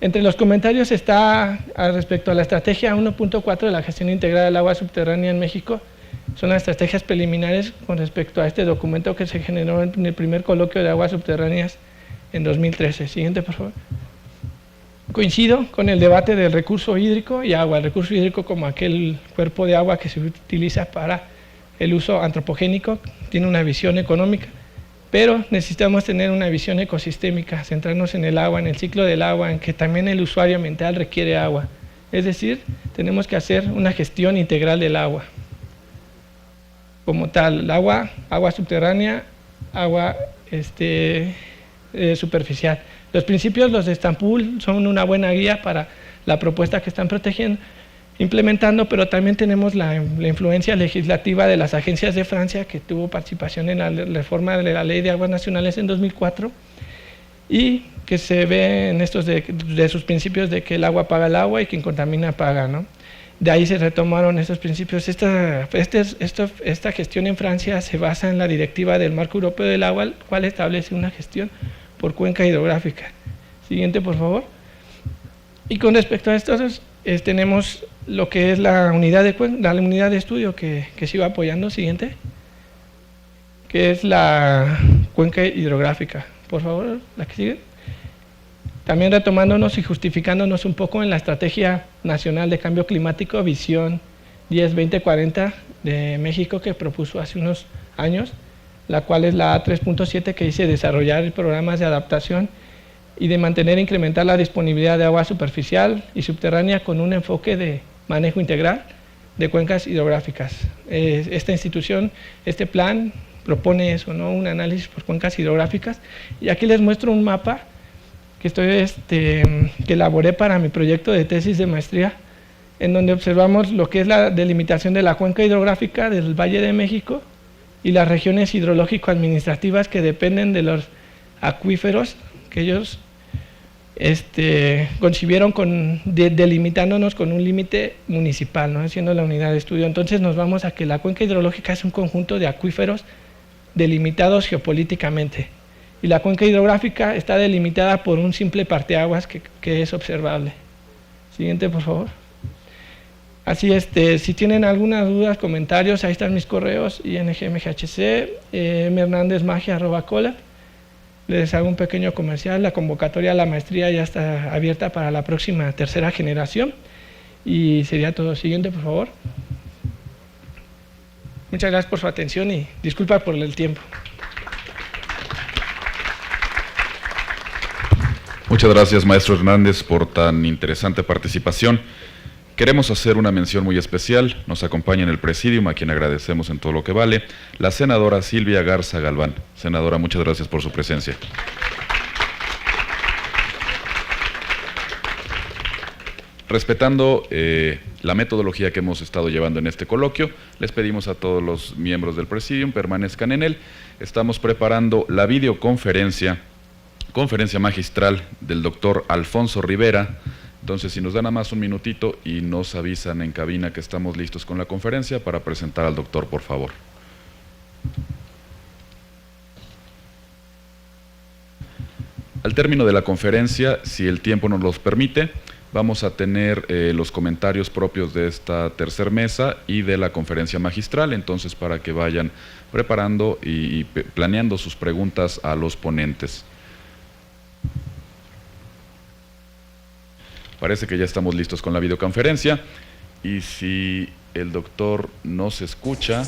Entre los comentarios está respecto a la estrategia 1.4 de la gestión integrada del agua subterránea en México. Son las estrategias preliminares con respecto a este documento que se generó en el primer coloquio de aguas subterráneas en 2013. Siguiente, por favor. coincido con el debate del recurso hídrico y agua. El recurso hídrico como aquel cuerpo de agua que se utiliza para el uso antropogénico, tiene una visión económica, pero necesitamos tener una visión ecosistémica, centrarnos en el agua, en el ciclo del agua, en que también el usuario ambiental requiere agua. Es decir, tenemos que hacer una gestión integral del agua. Como tal, el agua subterránea, agua superficial. Los principios, los de Estambul, son una buena guía para la propuesta que están implementando, pero también tenemos la influencia legislativa de las agencias de Francia, que tuvo participación en la reforma de la Ley de Aguas Nacionales en 2004, y que se ve en estos de sus principios de que el agua paga el agua y quien contamina paga, ¿no? De ahí se retomaron esos principios. Esta gestión en Francia se basa en la directiva del Marco Europeo del Agua, el cual establece una gestión por cuenca hidrográfica. Siguiente, por favor. Y con respecto a estos, tenemos lo que es la unidad de estudio que se iba apoyando. Siguiente. Que es la cuenca hidrográfica. Por favor, la que sigue. También retomándonos y justificándonos un poco en la Estrategia Nacional de Cambio Climático, Visión 10-20-40 de México, que propuso hace unos años, la cual es la A3.7, que dice desarrollar programas de adaptación y de mantener e incrementar la disponibilidad de agua superficial y subterránea con un enfoque de manejo integral de cuencas hidrográficas. Esta institución, este plan propone eso, ¿no? Un análisis por cuencas hidrográficas, y aquí les muestro un mapa que elaboré para mi proyecto de tesis de maestría, en donde observamos lo que es la delimitación de la cuenca hidrográfica del Valle de México y las regiones hidrológico-administrativas que dependen de los acuíferos que ellos concibieron delimitándonos con un límite municipal, ¿no? Siendo la unidad de estudio. Entonces nos vamos a que la cuenca hidrológica es un conjunto de acuíferos delimitados geopolíticamente, y la cuenca hidrográfica está delimitada por un simple parteaguas que es observable. Siguiente, por favor. Así, si tienen algunas dudas, comentarios, ahí están mis correos, ingmghc, mhernandezmagia@colab. Les hago un pequeño comercial. La convocatoria a la maestría ya está abierta para la próxima tercera generación, y sería todo. Siguiente, por favor. Muchas gracias por su atención y disculpa por el tiempo. Muchas gracias, maestro Hernández, por tan interesante participación. Queremos hacer una mención muy especial. Nos acompaña en el presidium, a quien agradecemos en todo lo que vale, la senadora Silvia Garza Galván. Senadora, muchas gracias por su presencia. Respetando la metodología que hemos estado llevando en este coloquio, les pedimos a todos los miembros del presidium permanezcan en él. Estamos preparando la videoconferencia magistral del doctor Alfonso Rivera. Entonces, si nos dan nada más un minutito y nos avisan en cabina que estamos listos con la conferencia para presentar al doctor, por favor. Al término de la conferencia, si el tiempo nos los permite, vamos a tener los comentarios propios de esta tercer mesa y de la conferencia magistral, entonces para que vayan preparando y planeando sus preguntas a los ponentes. Parece que ya estamos listos con la videoconferencia, y si el doctor nos escucha...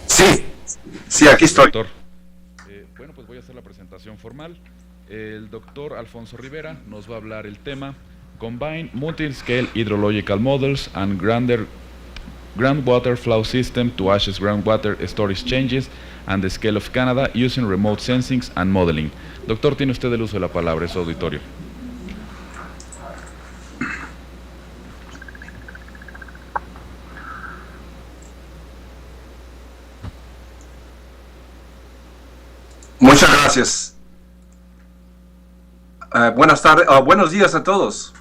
Sí, aquí estoy. Doctor, bueno, pues voy a hacer la presentación formal. El doctor Alfonso Rivera nos va a hablar el tema Combine Multi-Scale Hydrological Models and Groundwater Flow System to Assess Groundwater Storage Changes and the Scale of Canada Using Remote Sensing and Modeling. Doctor, tiene usted el uso de la palabra, es su auditorio. Muchas gracias. Buenas tardes, buenos días a todos.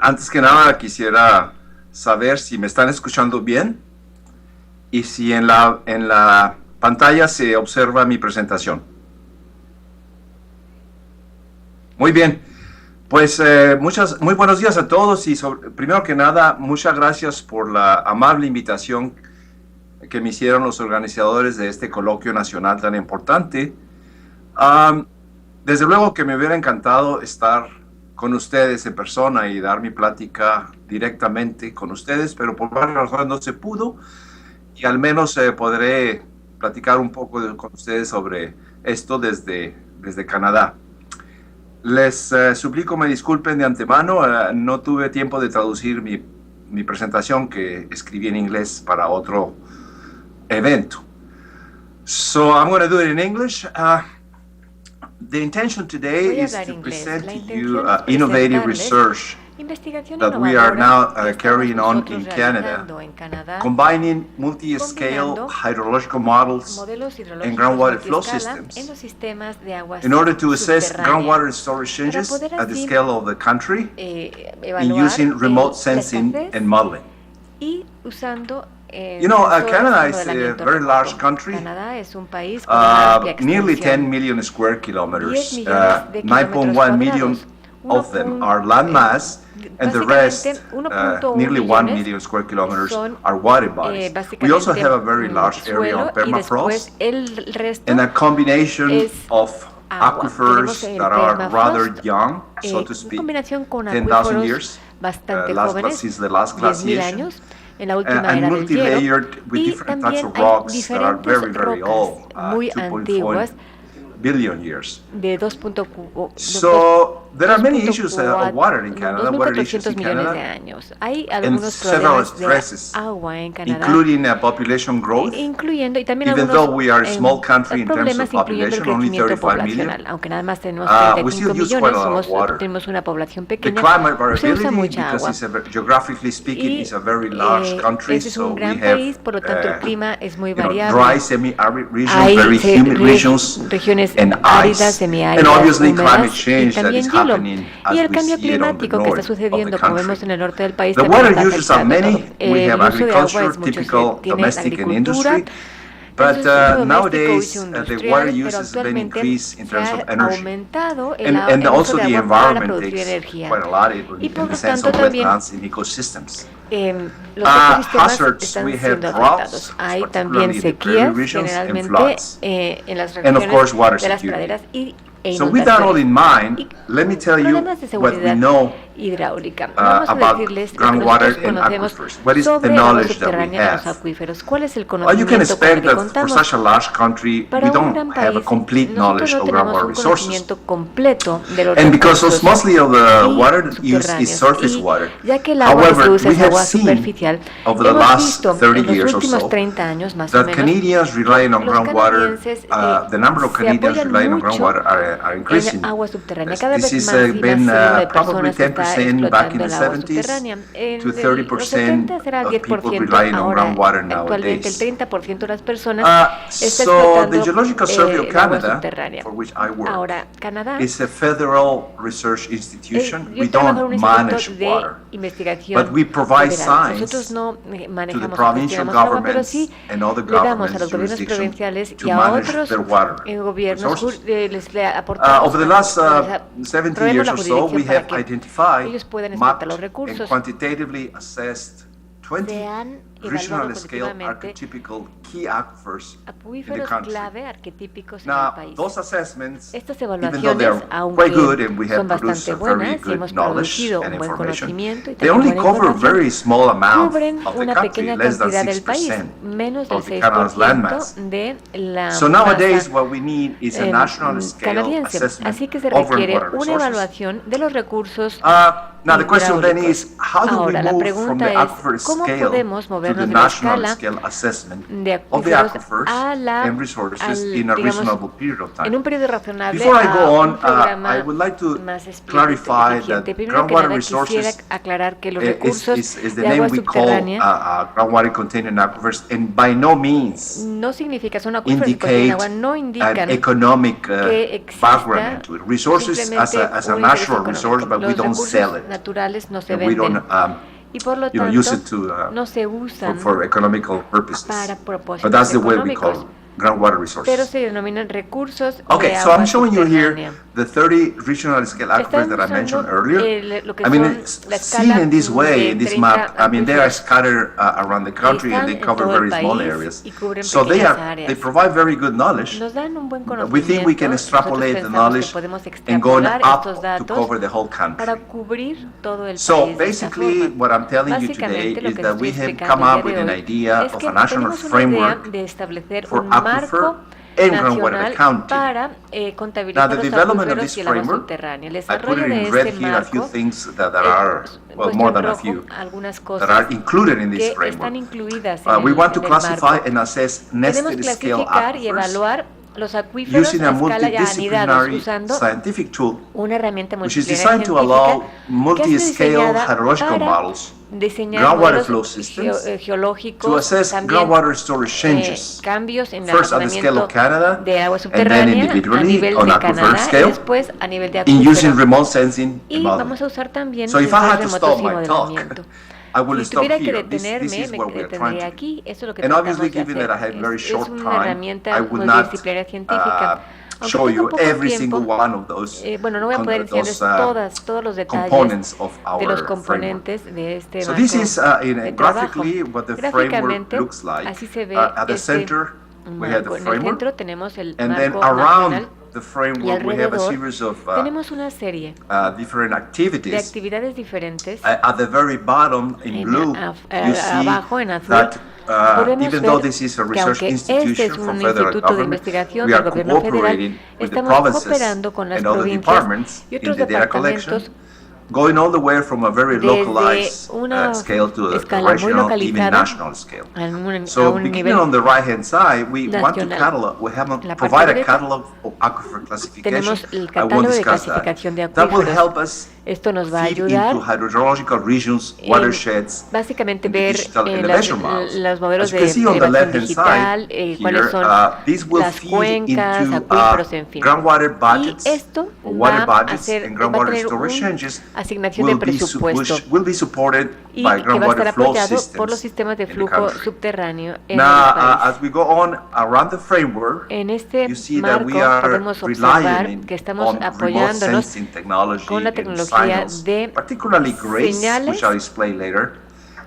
Antes que nada quisiera saber si me están escuchando bien y si en la pantalla se observa mi presentación. Muy bien, pues muy buenos días a todos, y primero que nada, muchas gracias por la amable invitación que me hicieron los organizadores de este coloquio nacional tan importante. desde luego que me hubiera encantado estar con ustedes en persona y dar mi plática directamente con ustedes, pero por varias razones no se pudo, y al menos podré platicar un poco con ustedes sobre esto desde Canadá. Les suplico me disculpen de antemano, no tuve tiempo de traducir mi presentación que escribí en inglés para otro evento. So I'm going to do it in English. The intention today Voy a is hablar to inglés. present La to intención you es innovative presentarles research investigación that we are now innovadora que estamos carrying on nosotros in Canada, realizando en Canadá, combining multi-scale combinando hydrological models modelos and hidrológicos groundwater flow multiescala en systems los sistemas de aguas in order to assess subterráneas, groundwater and storage changes para poder at the así, scale of the country in evaluar using remote la sensing escasez and modeling. y usando You know, sensores Canada de is a modelamiento very large remoto. country, Canadá es un país con una amplia nearly 10 extensión. million square 10 kilometers. millones de 9.1 million kilómetros of them are land mass, and the rest, nearly 1 million square kilometers, son, are water bodies. We also have a very large area on permafrost, el resto and a combination es of agua. aquifers Tenemos el that are rather permafrost, young, so to en speak, combinación con 10,000 acuíferos years, bastante last jóvenes, since the last 10.000 glaciation, años, en la última and era del hielo, multi-layered with y different types también of hay rocks that are diferentes very, very old, rocas muy 2.4 antiguas billion years. de 2.4 So there are many issues of water in Canada, water issues in 2.400 millones de Canada, años. Hay and algunos several problemas stresses, de agua en Canadá, including population growth. incluyendo y también Even algunos though we are a small country in terms problemas of incluyendo el population, only crecimiento 35 million, poblacional. Aunque nada más tenemos we 35 still use millones, quite a lot of water. tenemos una población The pequeña, climate se usa variability, mucha because agua. it's geographically speaking, Y it's a very large country, este es so un we gran have país, por lo tanto el clima es muy dry, variable. semi-arid regions, Hay very humid regions, regiones and áridas, ice, semiáridas, and obviously húmedas, climate y change that también is hielo. happening as Y el we cambio see it on the climático que está north of the sucediendo, como vemos country. en el norte del país, The también water está uses are afectando many. todo. We have El uso de agua agriculture, es mucho, typical tiene domestic and agricultura, industry, but eso es doméstico, nowadays uso the industrial, water pero use has been actualmente increased in se terms ha of energy. aumentado el And uso also de the agua para environment producir takes energía. quite a lot Y in por the lo sense tanto of también wetlands and ecosystems. los ecosistemas Hazards, están we have siendo droughts, afectados. Hay también particularly in the prairie sequías, regions, and generalmente floods. en las And of course, regiones water de las security. praderas e So with that all in inundaciones. mind, let me tell you Problemas de what we seguridad know hidráulica. Vamos a about decirles lo que groundwater nosotros and conocemos aquifers. What is the sobre agua knowledge that we subterránea en los have? acuíferos. ¿Cuál es el Well, you can conocimiento con el expect que that for contamos? such a large country, Para we un don't gran have a país, complete nosotros knowledge no of tenemos groundwater un resources. conocimiento completo de los And because recursos mostly of the y water is subterráneos. surface Y water. ya que el agua que se However, usa we es have agua seen superficial, over the hemos last visto 30 en los years or últimos so 30 años más o that menos Canadians relying on los groundwater, canadienses the number of se Canadians apoyan relying on mucho groundwater are increasing. en agua subterránea. Cada This vez has más y más been número de probably personas está 10% back in explotando the el agua 70s subterránea. En to los 30% 70 era el of people 10%, relying on ahora groundwater actualmente el nowadays. 30% de las personas está So explotando the Geological Survey of el agua Canada, subterránea. for which I work, Ahora, Canadá is a federal research institution. yo We trabajo en un don't manage instituto de water, investigación but we provide federal. science Nosotros no to the manejamos o provincial gestionamos el agua, pero governments sí and other le damos a governments los gobiernos jurisdiction provinciales to y a manage otros their water gobiernos resources. le aportamos Over the last les 70 proveemos years la or so, jurisdicción we para have que identified, ellos puedan explotar mapped, los and recursos. quantitatively assessed 20 Se han regional evaluado scale continuamente archetypical key aquifers in the acuíferos country. clave arquetípicos en el Now, país. those assessments, Estas even though evaluaciones, they're quite aunque good and we have son produced bastante a very buenas y good hemos knowledge producido and un buen information, conocimiento y they también only buena cover a información, very small amount cubren of the una country, pequeña less than cantidad del país, 6% menos del of the Canada's 6% landmass. de la So nowadays, masa what we need is a national scale canadiense. assessment Así que se of requiere groundwater una resources. evaluación de los recursos Now the question then is, hidráulicos. how do we Ahora, la move from pregunta the es, aquifer ¿cómo scale podemos to movernos the de la national escala scale assessment de of the acuíferos aquifers a la, and resources al, in a digamos, reasonable period of en time? un periodo razonable Before I a go on, un programa I would like to más explícito clarify y eficiente? that Primero que groundwater nada, quisiera resources aclarar que los is recursos the de name agua we call subterránea groundwater containing aquifers, and by no means no significa, son acuíferos que contienen indicate agua, no an indican economic que exista background into it. Resources as a simplemente un natural interés resource, but económico. we Los don't sell recursos it. naturales no se And we don't venden y por lo use it tanto to no se usan for economical purposes. para But propósitos that's the way we call económicos. it. groundwater pero resources. se denominan recursos Okay, de so agua I'm showing you here subterránea. the 30 regional scale aquifers Están that I mentioned usando earlier. lo que I mean, son it's la seen escala in this way, in de this 30 map, I mean, they are acuíferos scattered around the country and están they en cover todo el very small país areas. y cubren So they pequeñas they áreas. provide very good knowledge. Nos dan un buen We think we conocimiento. can Nosotros extrapolate the pensamos que knowledge podemos and going extrapolar up estos to datos cover the whole country. para cubrir todo el So país de esta basically, forma. what I'm telling you today Básicamente, lo is que that estoy we have explicando come el up with día an de hoy idea es of que a national tenemos una idea framework de establecer for un aquifer marco and groundwater nacional accounting. para Now, contabilizar the los development of acuíferos this y el agua framework, subterránea. El I put desarrollo it de in red este here a few marco, things that are, well, puesto more en than a rojo, few, algunas that cosas are included in this que framework. están incluidas en We el, want to en el classify marco. and assess Queremos nested scale clasificar y aquifers evaluar los acuíferos using a a escala ya anidados multidisciplinary usando scientific tool una herramienta which is multidisciplinaria designed to allow científica que ha sido multi-scale diseñada hydrological para models, diseñar groundwater modelos flow systems, to geológicos, assess también groundwater storage changes, cambios en el first at the scale almacenamiento of Canada, de agua and then subterránea a individually nivel on de aquifer Canadá y scale, después a nivel de in using acuífero. remote sensing and Y vamos modeling. a usar también So if I had to sensores remotos stop y my talk, modelamiento. I will Si stop tuviera que here. This detenerme, is me what we are trying detendría to do. aquí. Eso es lo que And tratamos obviously, de given hacer. that I have very Es short una time, herramienta I would not multidisciplinaria científica. Aunque show tenga you poco every tiempo, single one of those bueno, no voy a poder enseñarles todos los detalles components of de los our framework. componentes de este So marco this is de trabajo. graphically what the framework Gráficamente, looks like. así se ve At the este center, we have marco. the En el framework, centro tenemos el and then marco around nacional the y framework we have a alrededor series of tenemos una serie different de activities. actividades diferentes. At the very bottom in En blue, you see abajo en azul that podemos even though ver this is a que research aunque este es institution un from federal instituto de government, investigación we del are gobierno federal, cooperating with the estamos provinces cooperando con las and other provincias departments y in otros the data collection, departamentos going all the way from a very desde localized una scale to a escala muy regional, even localizada national scale. a un So beginning nivel on the right-hand side, we want to nacional. catalog, we have La parte provide a derecha catalog of aquifer classification. tenemos el I won't catálogo de discuss that. clasificación de That will acuíferos. help us Esto nos va a feed ayudar into hydrological regions, en watersheds, básicamente and the ver digital las, elevation models. los modelos As you de can see on the elevación left-hand digital, side cuáles here, son this will las feed cuencas, into acuíferos, en fin. groundwater Y budgets, esto or water va a, budgets and va a groundwater tener storage una changes asignación de presupuesto which will be supported y by que va a estar groundwater flow apoyado por los systems sistemas de in the flujo country. subterráneo en Now, el país. as we go on around the framework, En este you see that we marco are podemos observar relying que estamos on remote apoyándonos sensing technology con la and tecnología signals, de particularly GRACE, señales which I'll explain later,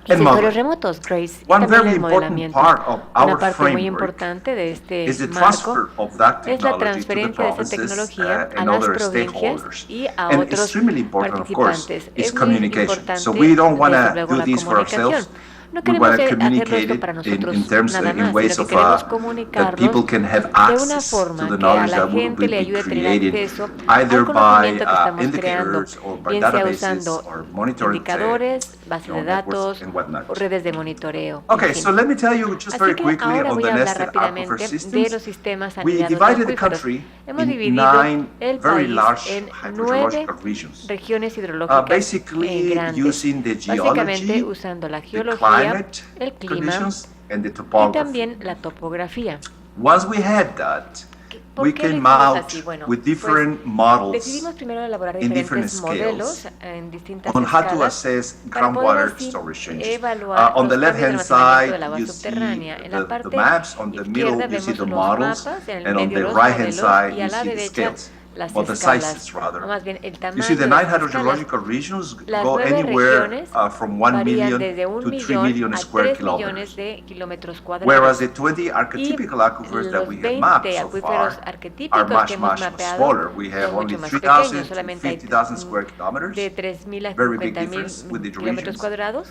y and sensores modeling. remotos, GRACE, y One también very el important modelamiento. part of Una our parte muy framework importante de este is the marco transfer of that es la technology to the transferencia de esa provinces tecnología a and las other provincias stakeholders. y a And otros extremely important, of course, participantes. is Es muy communication. importante, So we don't want desde to luego, do la this for comunicación. ourselves. No We queremos want to hacerlo communicate esto it para nosotros in terms, nada in más, ways sino of que queremos that comunicarnos people can have de una access to forma the que a knowledge la that will gente le be ayude a tener created acceso either al by conocimiento que estamos creando, indicators or by bien sea databases usando or monitoring indicadores, bases de networks datos and whatnot. o redes de monitoreo. Okay, en fin. so let me tell you just Así very que quickly ahora on voy the a hablar nested aquifer rápidamente de systems. los sistemas We anidados de divided the acuíferos. country Hemos in dividido 9 el very país large en 9 hydrological regions. regiones hidrológicas Basically grandes, using the básicamente geology, usando la the geología, climate el clima conditions, and the y topography. también la topografía. Once we had that, ¿Por we qué lo came hicimos out así? Bueno, with pues, different models decidimos primero elaborar in different diferentes modelos scales en distintas on how to escalas assess para poder groundwater así storage changes. evaluar On the los left cambios hand de almacenamiento side, del agua you see subterránea. En la the parte maps. On the middle, izquierda you see vemos the los models. mapas, en el And on medio the los right hand modelos side, y a you la see the derecha scales, las or the escalas, sizes rather. o más bien el You tamaño see the de 9 las escalas. hydrological regions Las go 9 anywhere regiones from 1 varían million desde 1 to 3 millón million a square 3 kilometers. millones de kilómetros cuadrados. Whereas the 20 Y archetypical aquifers that los we have 20 mapped so acuíferos far arquetípicos are much, que hemos much mapeado smaller. We have son only mucho más 3,000 pequeños, to solamente hay 50,000 square kilometers. de 3.000 a Very big 50.000 difference with the kilómetros regions. cuadrados.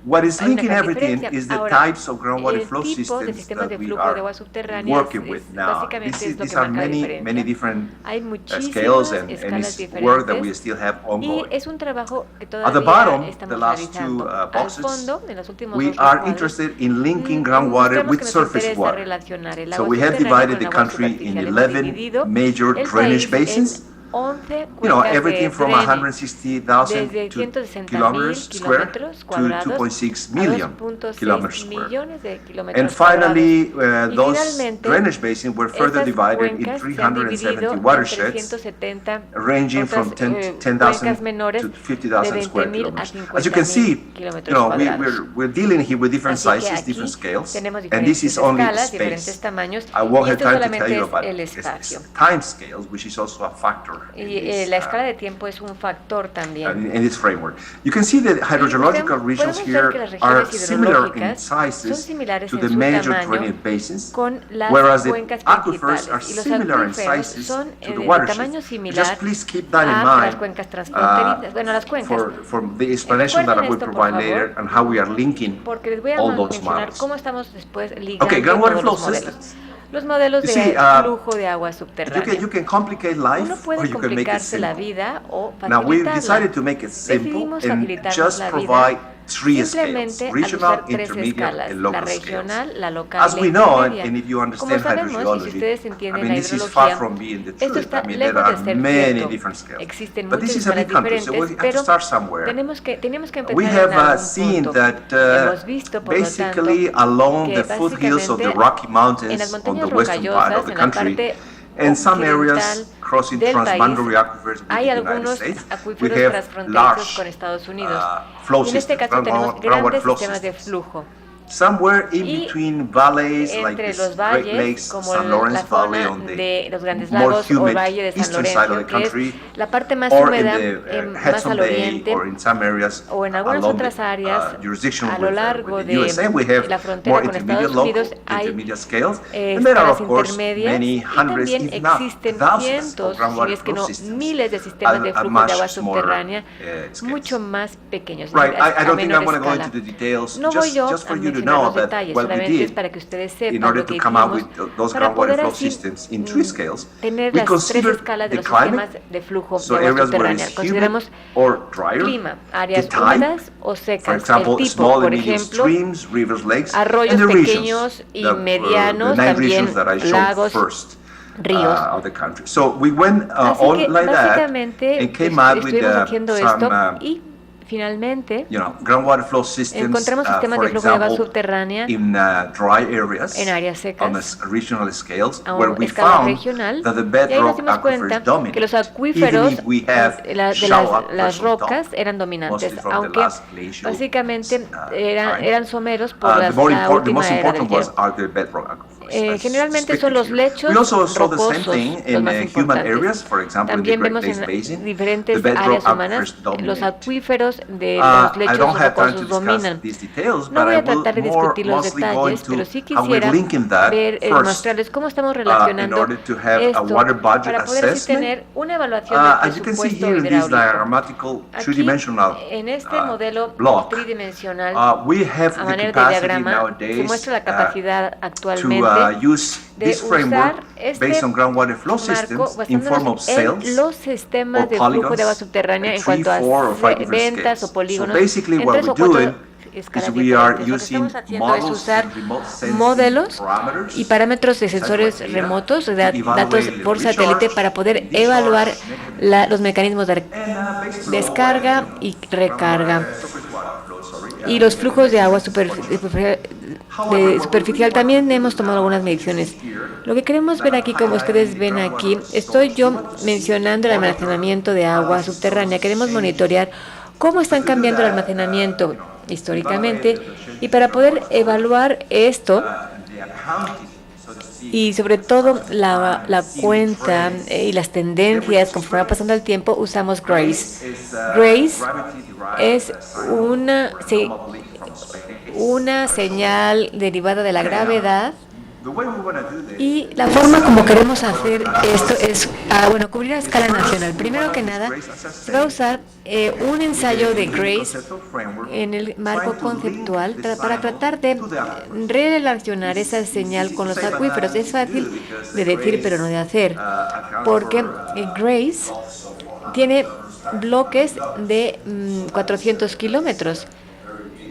What is Hay una linking gran everything diferencia. is the Ahora, types of groundwater el flow tipo de systems sistemas de that we flujo de are agua subterránea working es with now. básicamente es lo These que are marca la many diferencia. different Hay scales muchísimas and escalas it's work that we diferentes still have y ongoing. es un trabajo que At the todavía bottom, estamos the last two realizando. Al boxes, fondo, en los últimos we dos are cuadros, interested in linking groundwater mostramos with que nos surface interesa water. relacionar el So agua we have subterránea divided con the agua country in superficial. Hemos 11 dividido major el drainage país basins. en 11 you know, cuencas everything de from drenaje, 160,000 desde to 160.000 kilometers square to kilómetros cuadrados 2.6 a million 2.6 kilometers square. millones de And kilómetros finally, cuadrados. Y those finalmente, drainage basins were further estas divided in cuencas se han 370 dividido en watersheds, 370 ranging from otras 10,000 cuencas menores to de 50,000 square 20.000 a kilometers. As you can 50.000 see, you kilómetros know, cuadrados. we're dealing here with different Así que sizes, aquí different scales, tenemos and this diferentes is only escalas, diferentes space. tamaños, I won't y have esto time to tell solamente you es about el it's espacio. time scales, which is also a factor Y la escala de tiempo es un factor también. in this framework. You can see that hydrogeological regions podemos ver que here las are regiones similar in hidrológicas son sizes similares to en the su major tamaño drainage basins, con las whereas the cuencas aquifers are principales, y los similar in acuíferos sizes son to the de watersheds. tamaño similar Just please keep that in a las mind cuencas transfronterizas, bueno, las cuencas. for the explanation that I will Recuerden esto, por provide favor, later and how we are linking porque les voy a all those mencionar models. cómo estamos después ligando Okay, groundwater todos flow los modelos. systems. Los modelos You de see, flujo de agua You subterránea. can complicate life Uno or puede you can make it complicarse la simple. vida o Now we've decided facilitarla. to make it simple Decidimos and facilitarnos just la provide vida three scales, simplemente al regional, usar tres intermediate, escalas, and la local regional, scales. la local As y la we know, intermedia. and if you Como understand sabemos, y si hydrogeology, ustedes I entienden mean, la this is far hidrología, from being the esto truth. está I mean, there lejos de are ser many cierto. different scales. Existen But muchas this is a big escalas country, so we diferentes, have to pero start somewhere. teníamos que empezar We en have algún seen punto. that Hemos visto, por lo basically tanto, along que the foothills of the básicamente Rocky en Mountains las on the montañas western part of rocallosas, the en la country, parte and some areas occidental crossing del país, transboundary aquifers with the hay United algunos States, we acuíferos have transfronterizos large con Estados Unidos. flow Y en este systems, caso tenemos groundwater grandes flow sistemas de systems. flujo. Somewhere in Y between valleys like entre this los Great valles, Lakes, como San la Lawrence Valley zona on de the los Grandes more Lagos o humid Valle de San eastern side of the Lorenzo, que es country, la parte más or in húmeda, the más Hudson al Bay, oriente, or in some areas o en algunas along otras the áreas jurisdiction a lo with largo the de USA. We have la frontera more con intermediate Estados local, Unidos, hay intermediate scales, and there are escalas of course intermedias, many y hundreds, también if not existen thousands, of cientos, si groundwater es que flow no systems miles de sistemas de at flujo much de agua smaller, subterránea, scales. mucho más pequeños, Right, I a don't think I'm menor going to go escala. into the details, No voy yo just for a you to mencionar know los that detalles, what we solamente es did para que ustedes in sepan order lo que to come up hicimos with those para groundwater poder flow así systems in three scales. tener We las tres consider escalas de the los sistemas climate, de flujo so de agua areas where subterránea. it's Consideramos humid or drier, clima, áreas the type, húmedas o for secas, example, el tipo, small and por medium ejemplo, streams, rivers, lakes, arroyos and the pequeños y regions, medianos, the nine también regions that I showed lagos, first. ríos. Of the country. So we went Así que on like that básicamente and came out with estuvimos haciendo some esto y finalmente groundwater flow systems, encontramos sistemas for de flujo de agua example, subterránea in dry areas, en áreas secas, on a regional scales, a where una we escala found regional, that the y ahí nos bedrock dimos cuenta aquifers dominate. que los Even acuíferos if we have de shallow aquifers las on top, rocas eran dominantes, mostly from the aunque last glacial, básicamente time. eran someros por The la most última era del important ones hielo. are the bedrock aquifers. Generalmente son los lechos We also saw the same rocosos thing los in más human importantes. areas, for example, in the También Great vemos Lakes en Basin, diferentes the bedrock áreas humanas aquifers dominate. los acuíferos de los I lechos don't have time to rocosos discuss dominan. these details, No but voy I a will tratar de discutir los mostly go detalles, into pero sí how we're quisiera linking that ver, first, mostrarles cómo estamos in relacionando order to have a esto water budget para poder así assessment. tener una evaluación As del you can see presupuesto here in this hidráulico. diagrammatical Aquí, two-dimensional en este modelo block, tridimensional, we have a the manera de capacity diagrama, se nowadays muestra la capacidad to actualmente use de this framework usar este based on groundwater flow marco systems in form of basándonos cells en los sistemas or de flujo de agua polygons subterránea at en cuanto 3, 4, or 5 a different ventas scales. o polígonos So basically en what 3 o we're 4 doing escalas is we are diferentes. Lo que using estamos haciendo es models usar and remote sensing modelos parameters, y parámetros de sensores satellite data, remotos, to datos evaluate por the satélite recharge, para poder discharge evaluar mechanism, los mecanismos de descarga y recarga y los flujos de agua superficial. También hemos tomado algunas mediciones. Lo que queremos ver aquí, como ustedes ven aquí, estoy yo mencionando el almacenamiento de agua subterránea. Queremos monitorear cómo están cambiando el almacenamiento históricamente y para poder evaluar esto y sobre todo la cuenta y las tendencias conforme va pasando el tiempo, usamos GRACE. GRACE es una señal derivada de la gravedad. Y la forma como queremos hacer esto es, cubrir a escala nacional. Primero que nada, se va a usar un ensayo de GRACE en el marco conceptual para tratar de relacionar esa señal con los acuíferos. Es fácil de decir, pero no de hacer, porque GRACE tiene bloques de 400 kilómetros.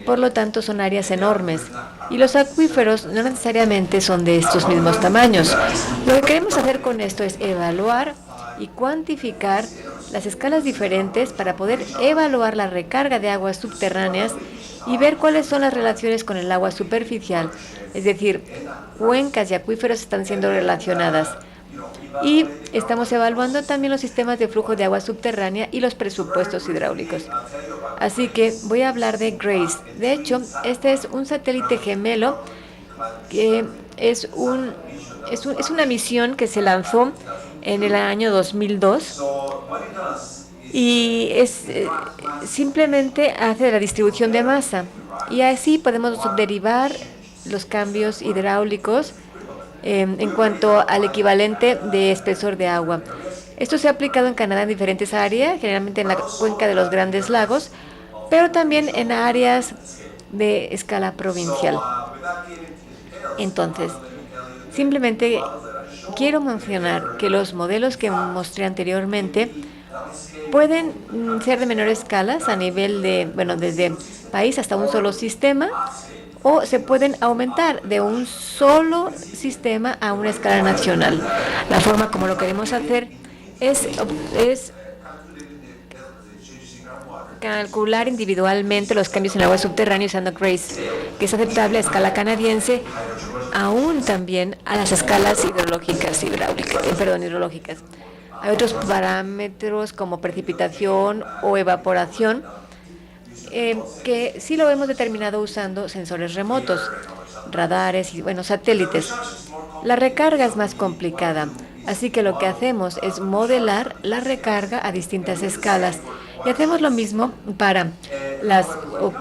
Por lo tanto, son áreas enormes. Y los acuíferos no necesariamente son de estos mismos tamaños. Lo que queremos hacer con esto es evaluar y cuantificar las escalas diferentes para poder evaluar la recarga de aguas subterráneas y ver cuáles son las relaciones con el agua superficial, es decir, cuencas y acuíferos están siendo relacionadas. Y estamos evaluando también los sistemas de flujo de agua subterránea y los presupuestos hidráulicos. Así que voy a hablar de GRACE. De hecho, este es un satélite gemelo que es una misión que se lanzó en el año 2002 y simplemente hace la distribución de masa y así podemos derivar los cambios hidráulicos en cuanto al equivalente de espesor de agua. Esto se ha aplicado en Canadá en diferentes áreas, generalmente en la cuenca de los Grandes Lagos, pero también en áreas de escala provincial. Entonces, simplemente quiero mencionar que los modelos que mostré anteriormente pueden ser de menores escalas a nivel de, desde país hasta un solo sistema, o se pueden aumentar de un solo sistema a una escala nacional. La forma como lo queremos hacer es calcular individualmente los cambios en el agua subterránea usando GRACE, que es aceptable a escala canadiense, aún también a las escalas hidrológicas. Hay otros parámetros como precipitación o evaporación que sí lo hemos determinado usando sensores remotos, radares y satélites. La recarga es más complicada, así que lo que hacemos es modelar la recarga a distintas escalas. Y hacemos lo mismo para las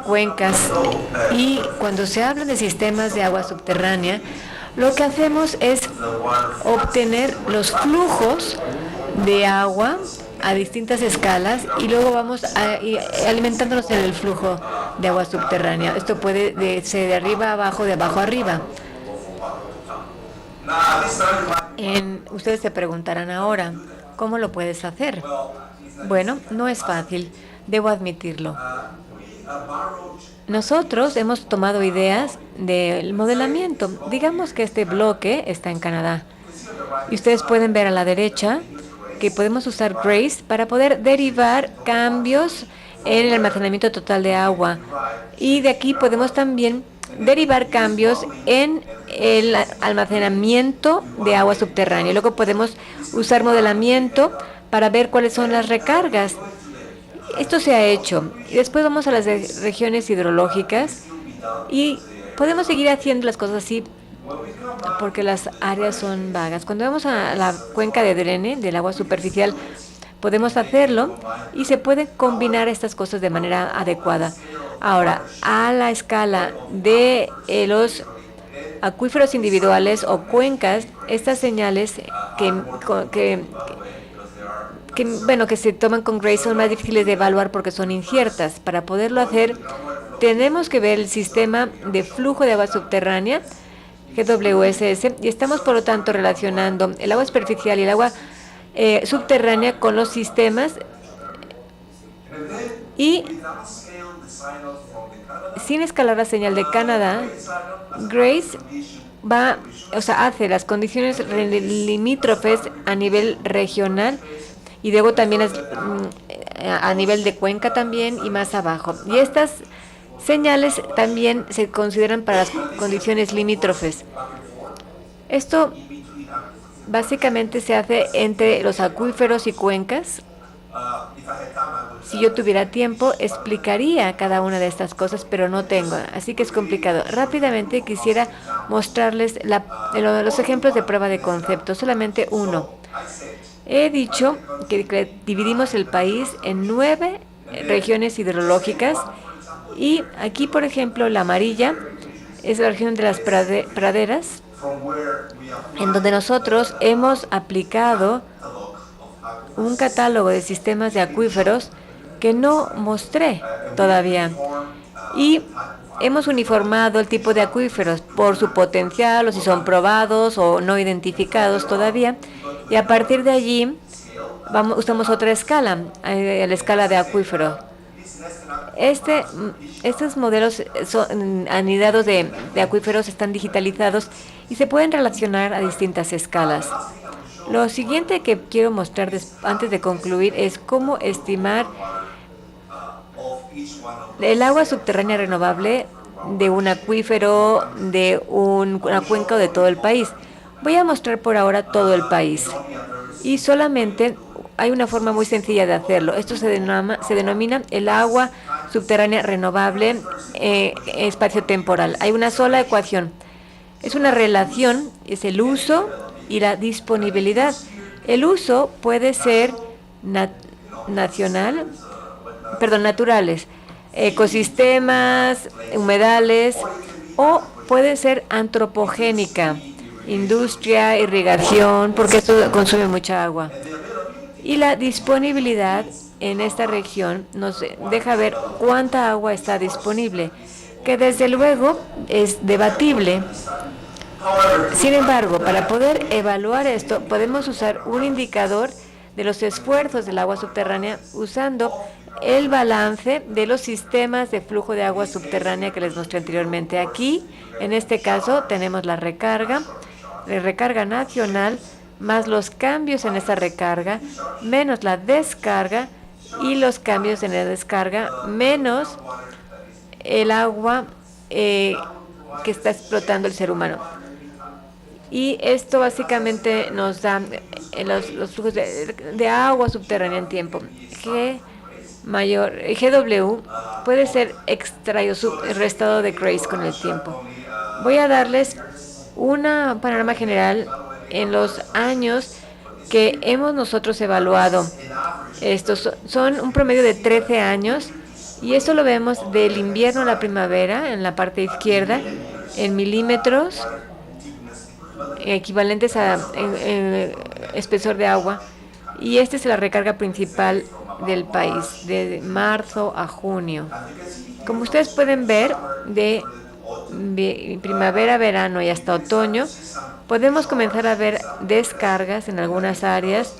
cuencas. Y cuando se habla de sistemas de agua subterránea, lo que hacemos es obtener los flujos de agua a distintas escalas y luego vamos alimentándonos en el flujo de agua subterránea. Esto puede ser de arriba a abajo, de abajo a arriba. Ustedes se preguntarán ahora, ¿cómo lo puedes hacer? Bueno, no es fácil, debo admitirlo. Nosotros hemos tomado ideas del modelamiento. Digamos que este bloque está en Canadá. Y ustedes pueden ver a la derecha que podemos usar GRACE para poder derivar cambios en el almacenamiento total de agua. Y de aquí podemos también derivar cambios en el almacenamiento de agua subterránea. Luego podemos usar modelamiento para ver cuáles son las recargas. Esto se ha hecho. Y después vamos a las regiones hidrológicas y podemos seguir haciendo las cosas así porque las áreas son vagas. Cuando vamos a la cuenca de drene del agua superficial, podemos hacerlo y se pueden combinar estas cosas de manera adecuada. Ahora, a la escala de los acuíferos individuales o cuencas, estas señales que se toman con GRACE son más difíciles de evaluar porque son inciertas. Para poderlo hacer, tenemos que ver el sistema de flujo de agua subterránea, GWSS, y estamos, por lo tanto, relacionando el agua superficial y el agua subterránea con los sistemas y sin escalar la señal de Canadá, GRACE hace las condiciones limítrofes a nivel regional y luego también a nivel de cuenca también y más abajo. Y estas señales también se consideran para las condiciones limítrofes. Esto básicamente se hace entre los acuíferos y cuencas. Si yo tuviera tiempo, explicaría cada una de estas cosas, pero no tengo, así que es complicado. Rápidamente quisiera mostrarles los ejemplos de prueba de concepto, solamente uno. He dicho que dividimos el país en 9 regiones hidrológicas y aquí, por ejemplo, la amarilla es la región de las praderas, en donde nosotros hemos aplicado un catálogo de sistemas de acuíferos que no mostré todavía. Y hemos uniformado el tipo de acuíferos por su potencial, o si son probados o no identificados todavía. Y a partir de allí usamos otra escala, la escala de acuífero. Estos modelos anidados de acuíferos están digitalizados y se pueden relacionar a distintas escalas. Lo siguiente que quiero mostrar antes de concluir es cómo estimar el agua subterránea renovable de un acuífero, de una cuenca o de todo el país. Voy a mostrar por ahora todo el país. Y solamente hay una forma muy sencilla de hacerlo. Esto se denomina el agua subterránea renovable espacio-temporal. Hay una sola ecuación. Es una relación, es el uso y la disponibilidad. El uso puede ser naturales, ecosistemas, humedales, o puede ser antropogénica, industria, irrigación, porque esto consume mucha agua. Y la disponibilidad en esta región nos deja ver cuánta agua está disponible, que desde luego es debatible. Sin embargo, para poder evaluar esto, podemos usar un indicador de los esfuerzos del agua subterránea usando el balance de los sistemas de flujo de agua subterránea que les mostré anteriormente. Aquí, en este caso, tenemos la recarga nacional, más los cambios en esa recarga, menos la descarga, y los cambios en la descarga, menos el agua que está explotando el ser humano. Y esto básicamente nos da los flujos de agua subterránea en tiempo. GW puede ser extraído, restado de Grace con el tiempo. Voy a darles un panorama general en los años que hemos nosotros evaluado. Estos son un promedio de 13 años, y eso lo vemos del invierno a la primavera en la parte izquierda, en milímetros, equivalentes a espesor de agua, y esta es la recarga principal del país, de marzo a junio. Como ustedes pueden ver, de primavera, verano y hasta otoño, podemos comenzar a ver descargas en algunas áreas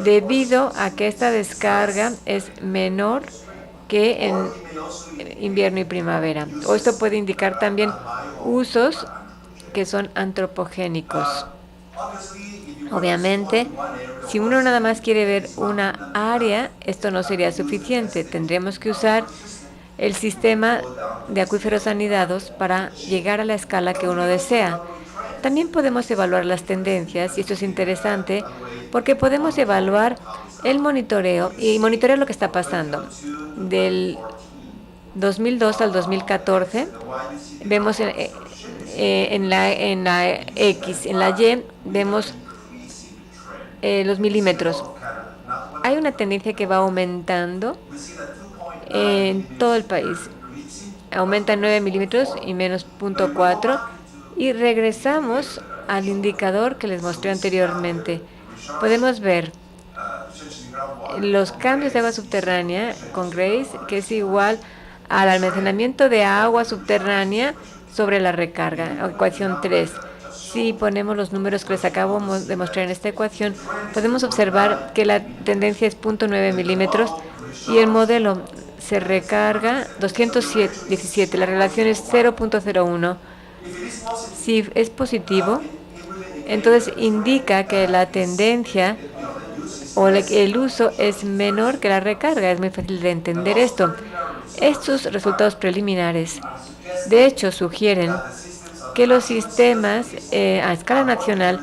debido a que esta descarga es menor que en invierno y primavera. O esto puede indicar también usos que son antropogénicos. Obviamente, si uno nada más quiere ver una área, esto no sería suficiente. Tendríamos que usar el sistema de acuíferos anidados para llegar a la escala que uno desea. También podemos evaluar las tendencias, y esto es interesante porque podemos evaluar el monitoreo y monitorear lo que está pasando. Del 2002 al 2014, vemos en la X, en la Y, vemos los milímetros. Hay una tendencia que va aumentando en todo el país. Aumenta 9 milímetros y menos 0.4. Y regresamos al indicador que les mostré anteriormente. Podemos ver los cambios de agua subterránea con Grace, que es igual al almacenamiento de agua subterránea sobre la recarga, ecuación 3. Si ponemos los números que les acabo de mostrar en esta ecuación, podemos observar que la tendencia es 0.9 milímetros y el modelo se recarga 217. La relación es 0.01. Si es positivo, entonces indica que la tendencia o el uso es menor que la recarga. Es muy fácil de entender esto. Estos resultados preliminares, de hecho, sugieren que los sistemas a escala nacional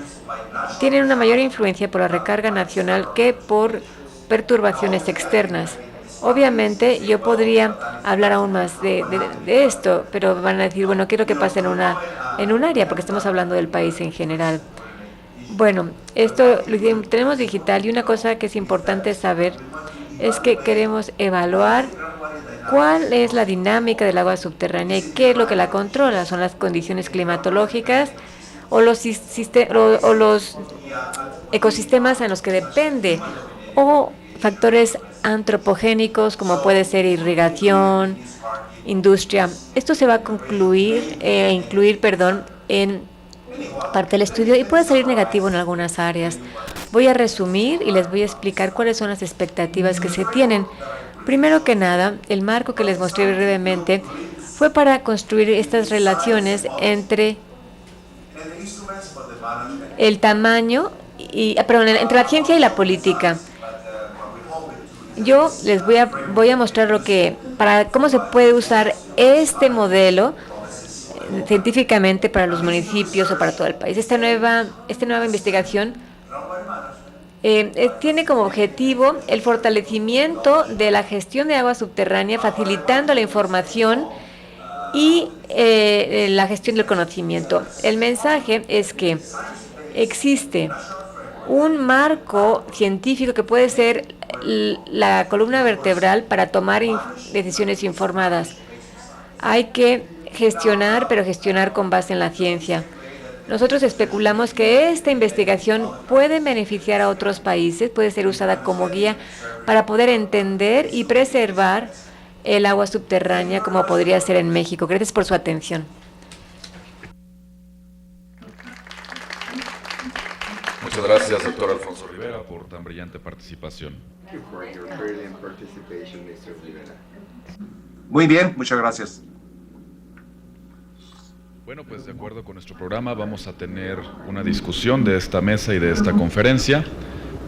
tienen una mayor influencia por la recarga nacional que por perturbaciones externas. Obviamente, yo podría hablar aún más de esto, pero van a decir, bueno, ¿qué es lo que pasa en un área? Porque estamos hablando del país en general. Bueno, esto lo tenemos digital, y una cosa que es importante saber es que queremos evaluar cuál es la dinámica del agua subterránea y qué es lo que la controla. Son las condiciones climatológicas o los ecosistemas en los que depende, o factores antropogénicos como puede ser irrigación, industria. Esto se va a incluir en parte del estudio y puede salir negativo en algunas áreas. Voy a resumir y les voy a explicar cuáles son las expectativas que se tienen. Primero que nada, el marco que les mostré brevemente fue para construir estas relaciones entre el tamaño entre la ciencia y la política. Yo les voy a mostrar cómo se puede usar este modelo científicamente para los municipios o para todo el país. Esta nueva investigación tiene como objetivo el fortalecimiento de la gestión de agua subterránea, facilitando la información y la gestión del conocimiento. El mensaje es que existe un marco científico que puede ser la columna vertebral para tomar decisiones informadas. Hay que gestionar, pero gestionar con base en la ciencia. Nosotros especulamos que esta investigación puede beneficiar a otros países, puede ser usada como guía para poder entender y preservar el agua subterránea como podría ser en México. Gracias por su atención. Muchas gracias, doctor Alfonso Rivera, por tan brillante participación. Muy bien, muchas gracias. Bueno, pues de acuerdo con nuestro programa vamos a tener una discusión de esta mesa y de esta conferencia.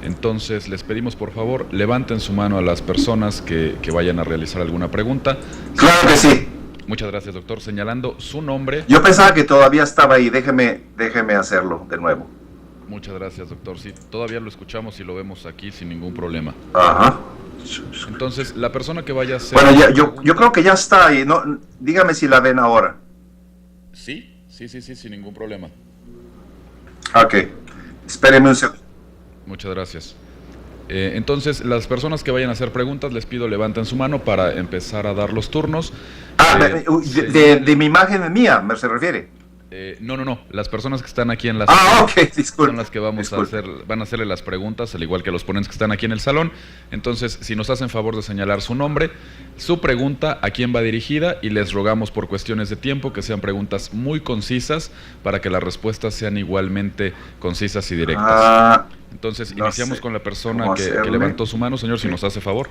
Entonces les pedimos por favor levanten su mano a las personas que vayan a realizar alguna pregunta. Claro que sí. Muchas gracias, doctor. Señalando su nombre. Yo pensaba que todavía estaba ahí, déjeme hacerlo de nuevo. Muchas gracias, doctor. Sí, todavía lo escuchamos y lo vemos aquí sin ningún problema. Ajá. Entonces, la persona que vaya a hacer... Bueno, yo creo que ya está ahí. No, dígame si la ven ahora. Sí, sin ningún problema. Ok. Espéreme un segundo. Muchas gracias. Entonces, las personas que vayan a hacer preguntas, les pido levanten su mano para empezar a dar los turnos. De mi imagen mía, ¿me se refiere? No. Las personas que están aquí en la sala son las que van a hacerle las preguntas, al igual que los ponentes que están aquí en el salón. Entonces, si nos hacen favor de señalar su nombre, su pregunta, a quién va dirigida, y les rogamos por cuestiones de tiempo que sean preguntas muy concisas para que las respuestas sean igualmente concisas y directas. Entonces, iniciamos con la persona que levantó su mano. Señor, si nos hace favor.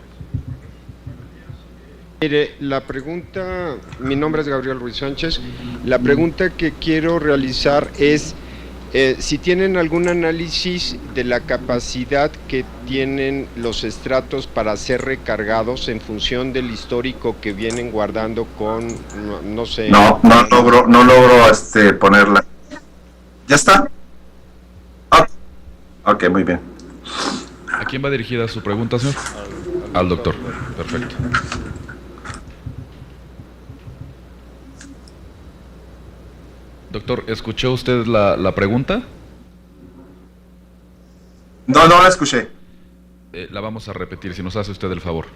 Mire, la pregunta, mi nombre es Gabriel Ruiz Sánchez, la pregunta que quiero realizar es si tienen algún análisis de la capacidad que tienen los estratos para ser recargados en función del histórico que vienen guardando con, no sé... No logro ponerla. ¿Ya está? Ok, muy bien. ¿A quién va dirigida su pregunta, señor? Al doctor. Perfecto. Doctor, ¿escuchó usted la pregunta? No la escuché. La vamos a repetir, si nos hace usted el favor.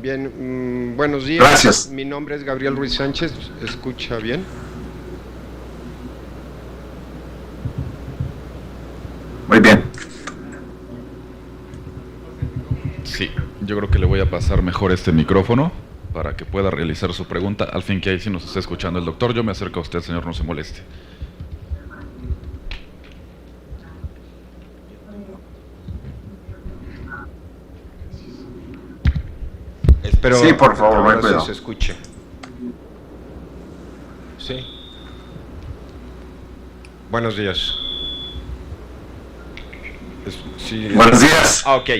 Bien, buenos días. Gracias. Mi nombre es Gabriel Ruiz Sánchez, ¿escucha bien? Muy bien. Sí, yo creo que le voy a pasar mejor este micrófono para que pueda realizar su pregunta, al fin que ahí sí nos está escuchando el doctor. Yo me acerco a usted, señor, no se moleste. Espero sí, por favor, no hay cuidado. Se escuche. Sí. Buenos días. Sí. Buenos días. Ok,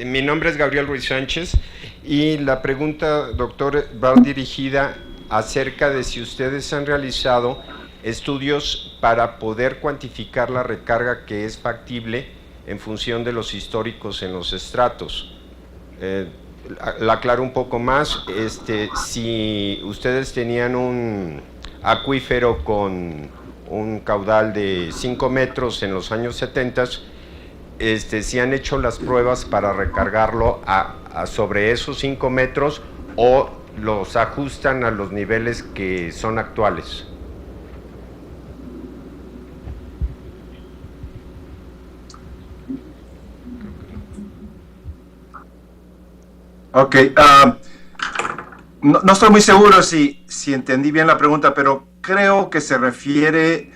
mi nombre es Gabriel Ruiz Sánchez y la pregunta, doctor, va dirigida acerca de si ustedes han realizado estudios para poder cuantificar la recarga que es factible en función de los históricos en los estratos. La aclaro un poco más, si ustedes tenían un acuífero con un caudal de 5 metros en los años 70, si han hecho las pruebas para recargarlo sobre esos 5 metros o los ajustan a los niveles que son actuales. Ok, no estoy muy seguro si entendí bien la pregunta, pero creo que se refiere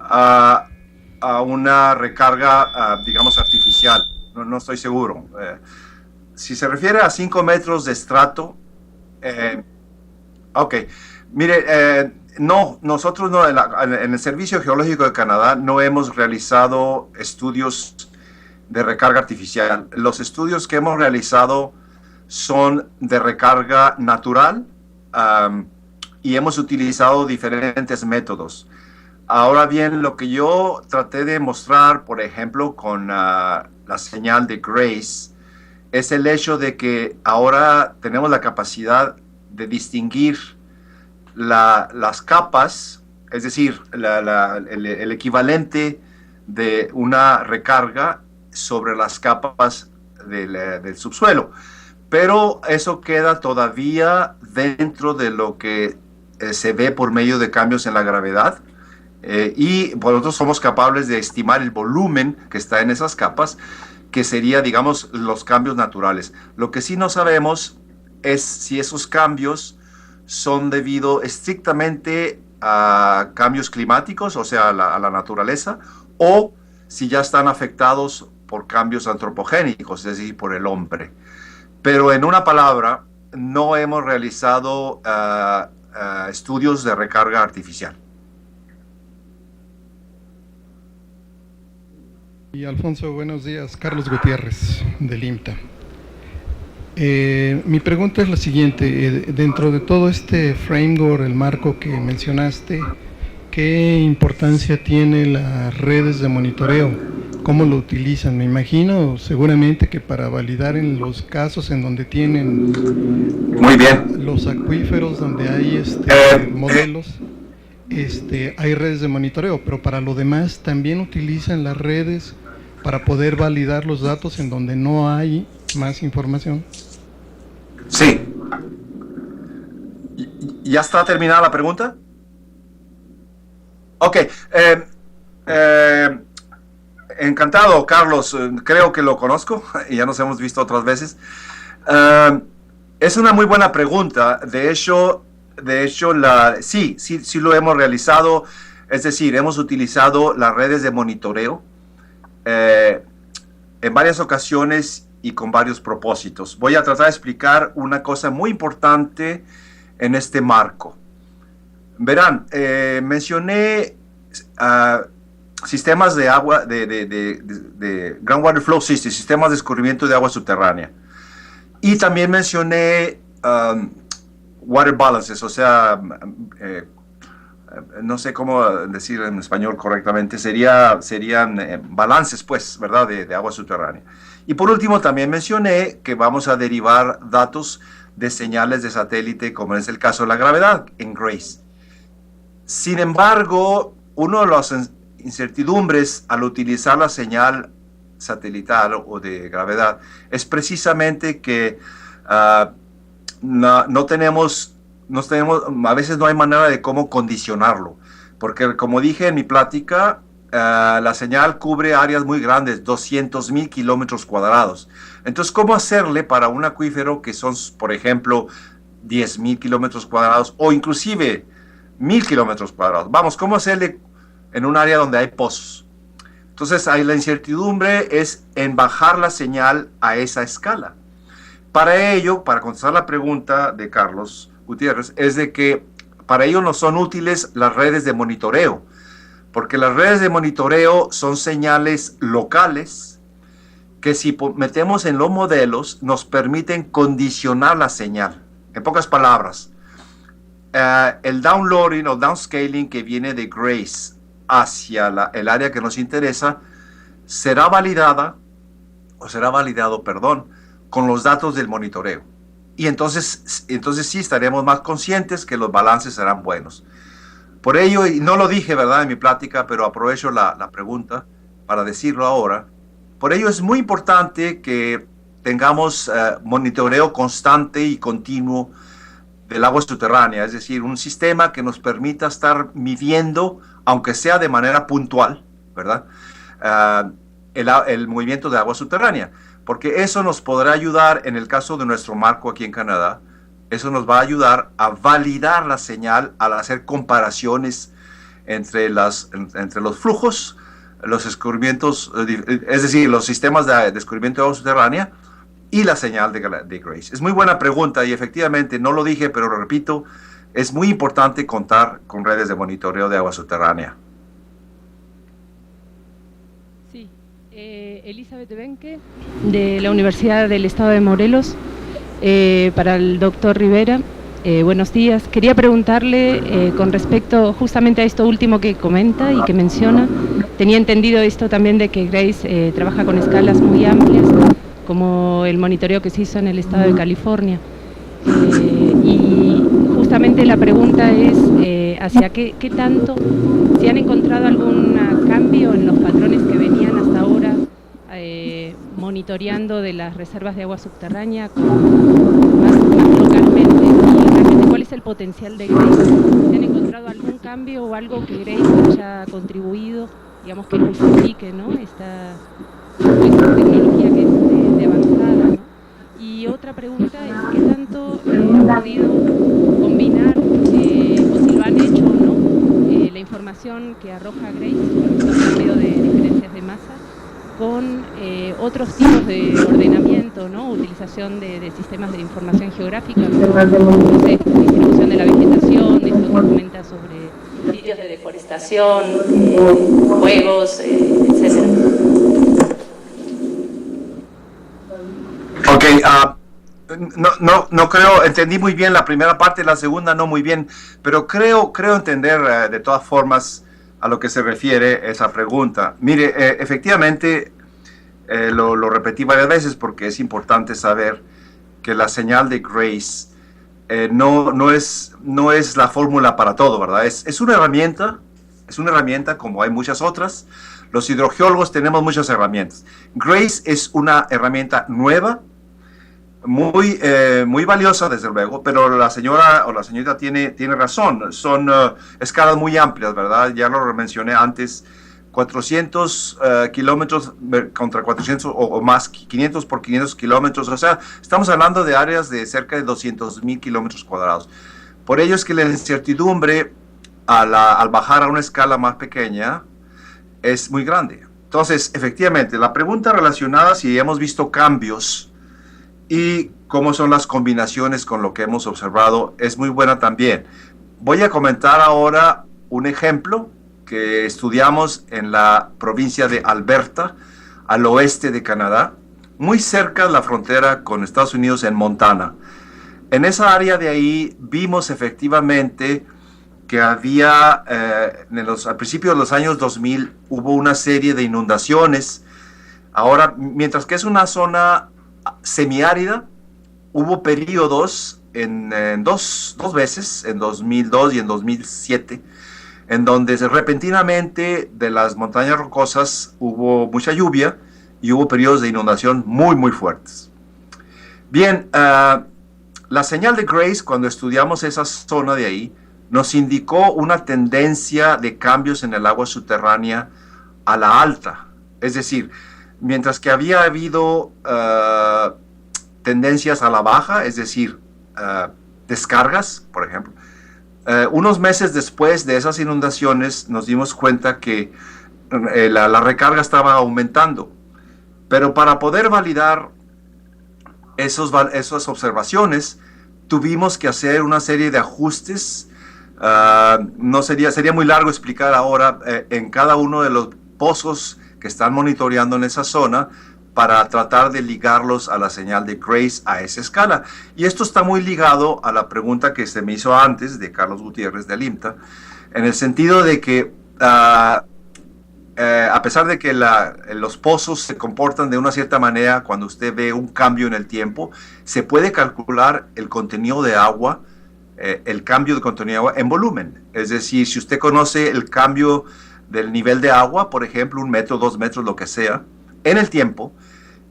a una recarga, digamos, artificial. No estoy seguro. Si se refiere a 5 metros de estrato, ok. Mire, no, nosotros no, en el Servicio Geológico de Canadá no hemos realizado estudios de recarga artificial. Los estudios que hemos realizado son de recarga natural y hemos utilizado diferentes métodos. Ahora bien, lo que yo traté de mostrar, por ejemplo, con la señal de Grace, es el hecho de que ahora tenemos la capacidad de distinguir las capas, es decir, el equivalente de una recarga sobre las capas del subsuelo. Pero eso queda todavía dentro de lo que se ve por medio de cambios en la gravedad. Y nosotros somos capaces de estimar el volumen que está en esas capas, que sería, digamos, los cambios naturales. Lo que sí no sabemos es si esos cambios son debido estrictamente a cambios climáticos, o sea, a la naturaleza, o si ya están afectados por cambios antropogénicos, es decir, por el hombre. Pero en una palabra, no hemos realizado estudios de recarga artificial. Y Alfonso, buenos días. Carlos Gutiérrez, del IMTA. Mi pregunta es la siguiente. Dentro de todo este framework, el marco que mencionaste, ¿qué importancia tienen las redes de monitoreo? ¿Cómo lo utilizan? Me imagino seguramente que para validar en los casos en donde tienen muy bien los acuíferos, donde hay modelos, hay redes de monitoreo, pero para lo demás también utilizan las redes para poder validar los datos en donde no hay más información. Sí. ¿Ya está terminada la pregunta? Ok. Encantado, Carlos. Creo que lo conozco y ya nos hemos visto otras veces. Es una muy buena pregunta. De hecho, sí lo hemos realizado. Es decir, hemos utilizado las redes de monitoreo en varias ocasiones y con varios propósitos. Voy a tratar de explicar una cosa muy importante en este marco. Verán, mencioné sistemas de agua, de groundwater flow system, sistemas de escurrimiento de agua subterránea. Y también mencioné water balances, o sea, no sé cómo decir en español correctamente, serían balances, pues, ¿verdad?, de agua subterránea. Y por último también mencioné que vamos a derivar datos de señales de satélite, como es el caso de la gravedad en Grace. Sin embargo, uno de los incertidumbres al utilizar la señal satelital o de gravedad es precisamente que no tenemos, a veces no hay manera de cómo condicionarlo, porque como dije en mi plática, la señal cubre áreas muy grandes, 200,000 kilómetros cuadrados. Entonces, ¿cómo hacerle para un acuífero que son, por ejemplo, 10,000 kilómetros cuadrados o inclusive 1,000 kilómetros cuadrados? Vamos, ¿cómo hacerle en un área donde hay pozos? Entonces, ahí la incertidumbre es en bajar la señal a esa escala. Para ello, para contestar la pregunta de Carlos Gutiérrez, es de que para ello no son útiles las redes de monitoreo, porque las redes de monitoreo son señales locales que si metemos en los modelos nos permiten condicionar la señal. En pocas palabras, el downloading o downscaling que viene de Grace hacia el área que nos interesa será validado, con los datos del monitoreo. Y entonces sí estaremos más conscientes que los balances serán buenos. Por ello, y no lo dije, ¿verdad?, en mi plática, pero aprovecho la pregunta para decirlo ahora. Por ello es muy importante que tengamos monitoreo constante y continuo del agua subterránea, es decir, un sistema que nos permita estar midiendo, aunque sea de manera puntual, ¿verdad?, el movimiento de agua subterránea, porque eso nos podrá ayudar, en el caso de nuestro marco aquí en Canadá, eso nos va a ayudar a validar la señal al hacer comparaciones entre los flujos, los escurrimientos, es decir, los sistemas de descubrimiento de agua subterránea y la señal de Grace. Es muy buena pregunta y efectivamente, no lo dije, pero lo repito, es muy importante contar con redes de monitoreo de agua subterránea. Sí, Elizabeth Benque, de la Universidad del Estado de Morelos, para el doctor Rivera. Buenos días. Quería preguntarle con respecto justamente a esto último que comenta y que menciona. Tenía entendido esto también de que Grace trabaja con escalas muy amplias, como el monitoreo que se hizo en el estado de California. Y justamente la pregunta es hacia qué tanto, si han encontrado algún cambio en los patrones que venían hasta ahora monitoreando de las reservas de agua subterránea más localmente, y realmente cuál es el potencial de Grace. ¿Se han encontrado algún cambio o algo que Grace haya contribuido, digamos, que justifique, ¿no?, esta tecnología que es de avanzada, ¿no? Y otra pregunta es qué tanto han podido combinar, o si lo han hecho o no, la información que arroja Grace por medio de diferencias de masa con otros tipos de ordenamiento, ¿no?, utilización de sistemas de información geográfica, no sé, distribución de la vegetación, de esto que comenta sobre sitios de deforestación, juegos, etcétera. Ok, no creo, entendí muy bien la primera parte, la segunda no muy bien, pero creo entender de todas formas a lo que se refiere esa pregunta. Mire, efectivamente, lo repetí varias veces porque es importante saber que la señal de Grace no es la fórmula para todo, ¿verdad? Es una herramienta como hay muchas otras. Los hidrogeólogos tenemos muchas herramientas. Grace es una herramienta nueva, muy valiosa, desde luego, pero la señora o la señorita tiene razón. Son escalas muy amplias, ¿verdad? Ya lo mencioné antes, 400 kilómetros contra 400 o más, 500 por 500 kilómetros. O sea, estamos hablando de áreas de cerca de 200,000 kilómetros cuadrados. Por ello es que la incertidumbre al bajar a una escala más pequeña es muy grande. Entonces, efectivamente, la pregunta relacionada si hemos visto cambios y cómo son las combinaciones con lo que hemos observado es muy buena también. Voy a comentar ahora un ejemplo que estudiamos en la provincia de Alberta, al oeste de Canadá, muy cerca de la frontera con Estados Unidos, en Montana. En esa área de ahí vimos efectivamente que había, al principio de los años 2000, hubo una serie de inundaciones. Ahora, mientras que es una zona semiárida, hubo periodos en dos veces, en 2002 y en 2007, en donde repentinamente de las montañas rocosas hubo mucha lluvia y hubo periodos de inundación muy fuertes. Bien, la señal de Grace, cuando estudiamos esa zona de ahí, nos indicó una tendencia de cambios en el agua subterránea a la alta. Es decir, mientras que había habido tendencias a la baja, es decir, descargas, por ejemplo, unos meses después de esas inundaciones nos dimos cuenta que la recarga estaba aumentando. Pero para poder validar esas observaciones, tuvimos que hacer una serie de ajustes. Sería muy largo explicar ahora en cada uno de los pozos que están monitoreando en esa zona para tratar de ligarlos a la señal de Grace a esa escala. Y esto está muy ligado a la pregunta que se me hizo antes de Carlos Gutiérrez del IMTA, en el sentido de que a pesar de que los pozos se comportan de una cierta manera, cuando usted ve un cambio en el tiempo, se puede calcular el contenido de agua, el cambio de contenido de agua en volumen. Es decir, si usted conoce el cambio del nivel de agua, por ejemplo, 1 metro, 2 metros, lo que sea, en el tiempo,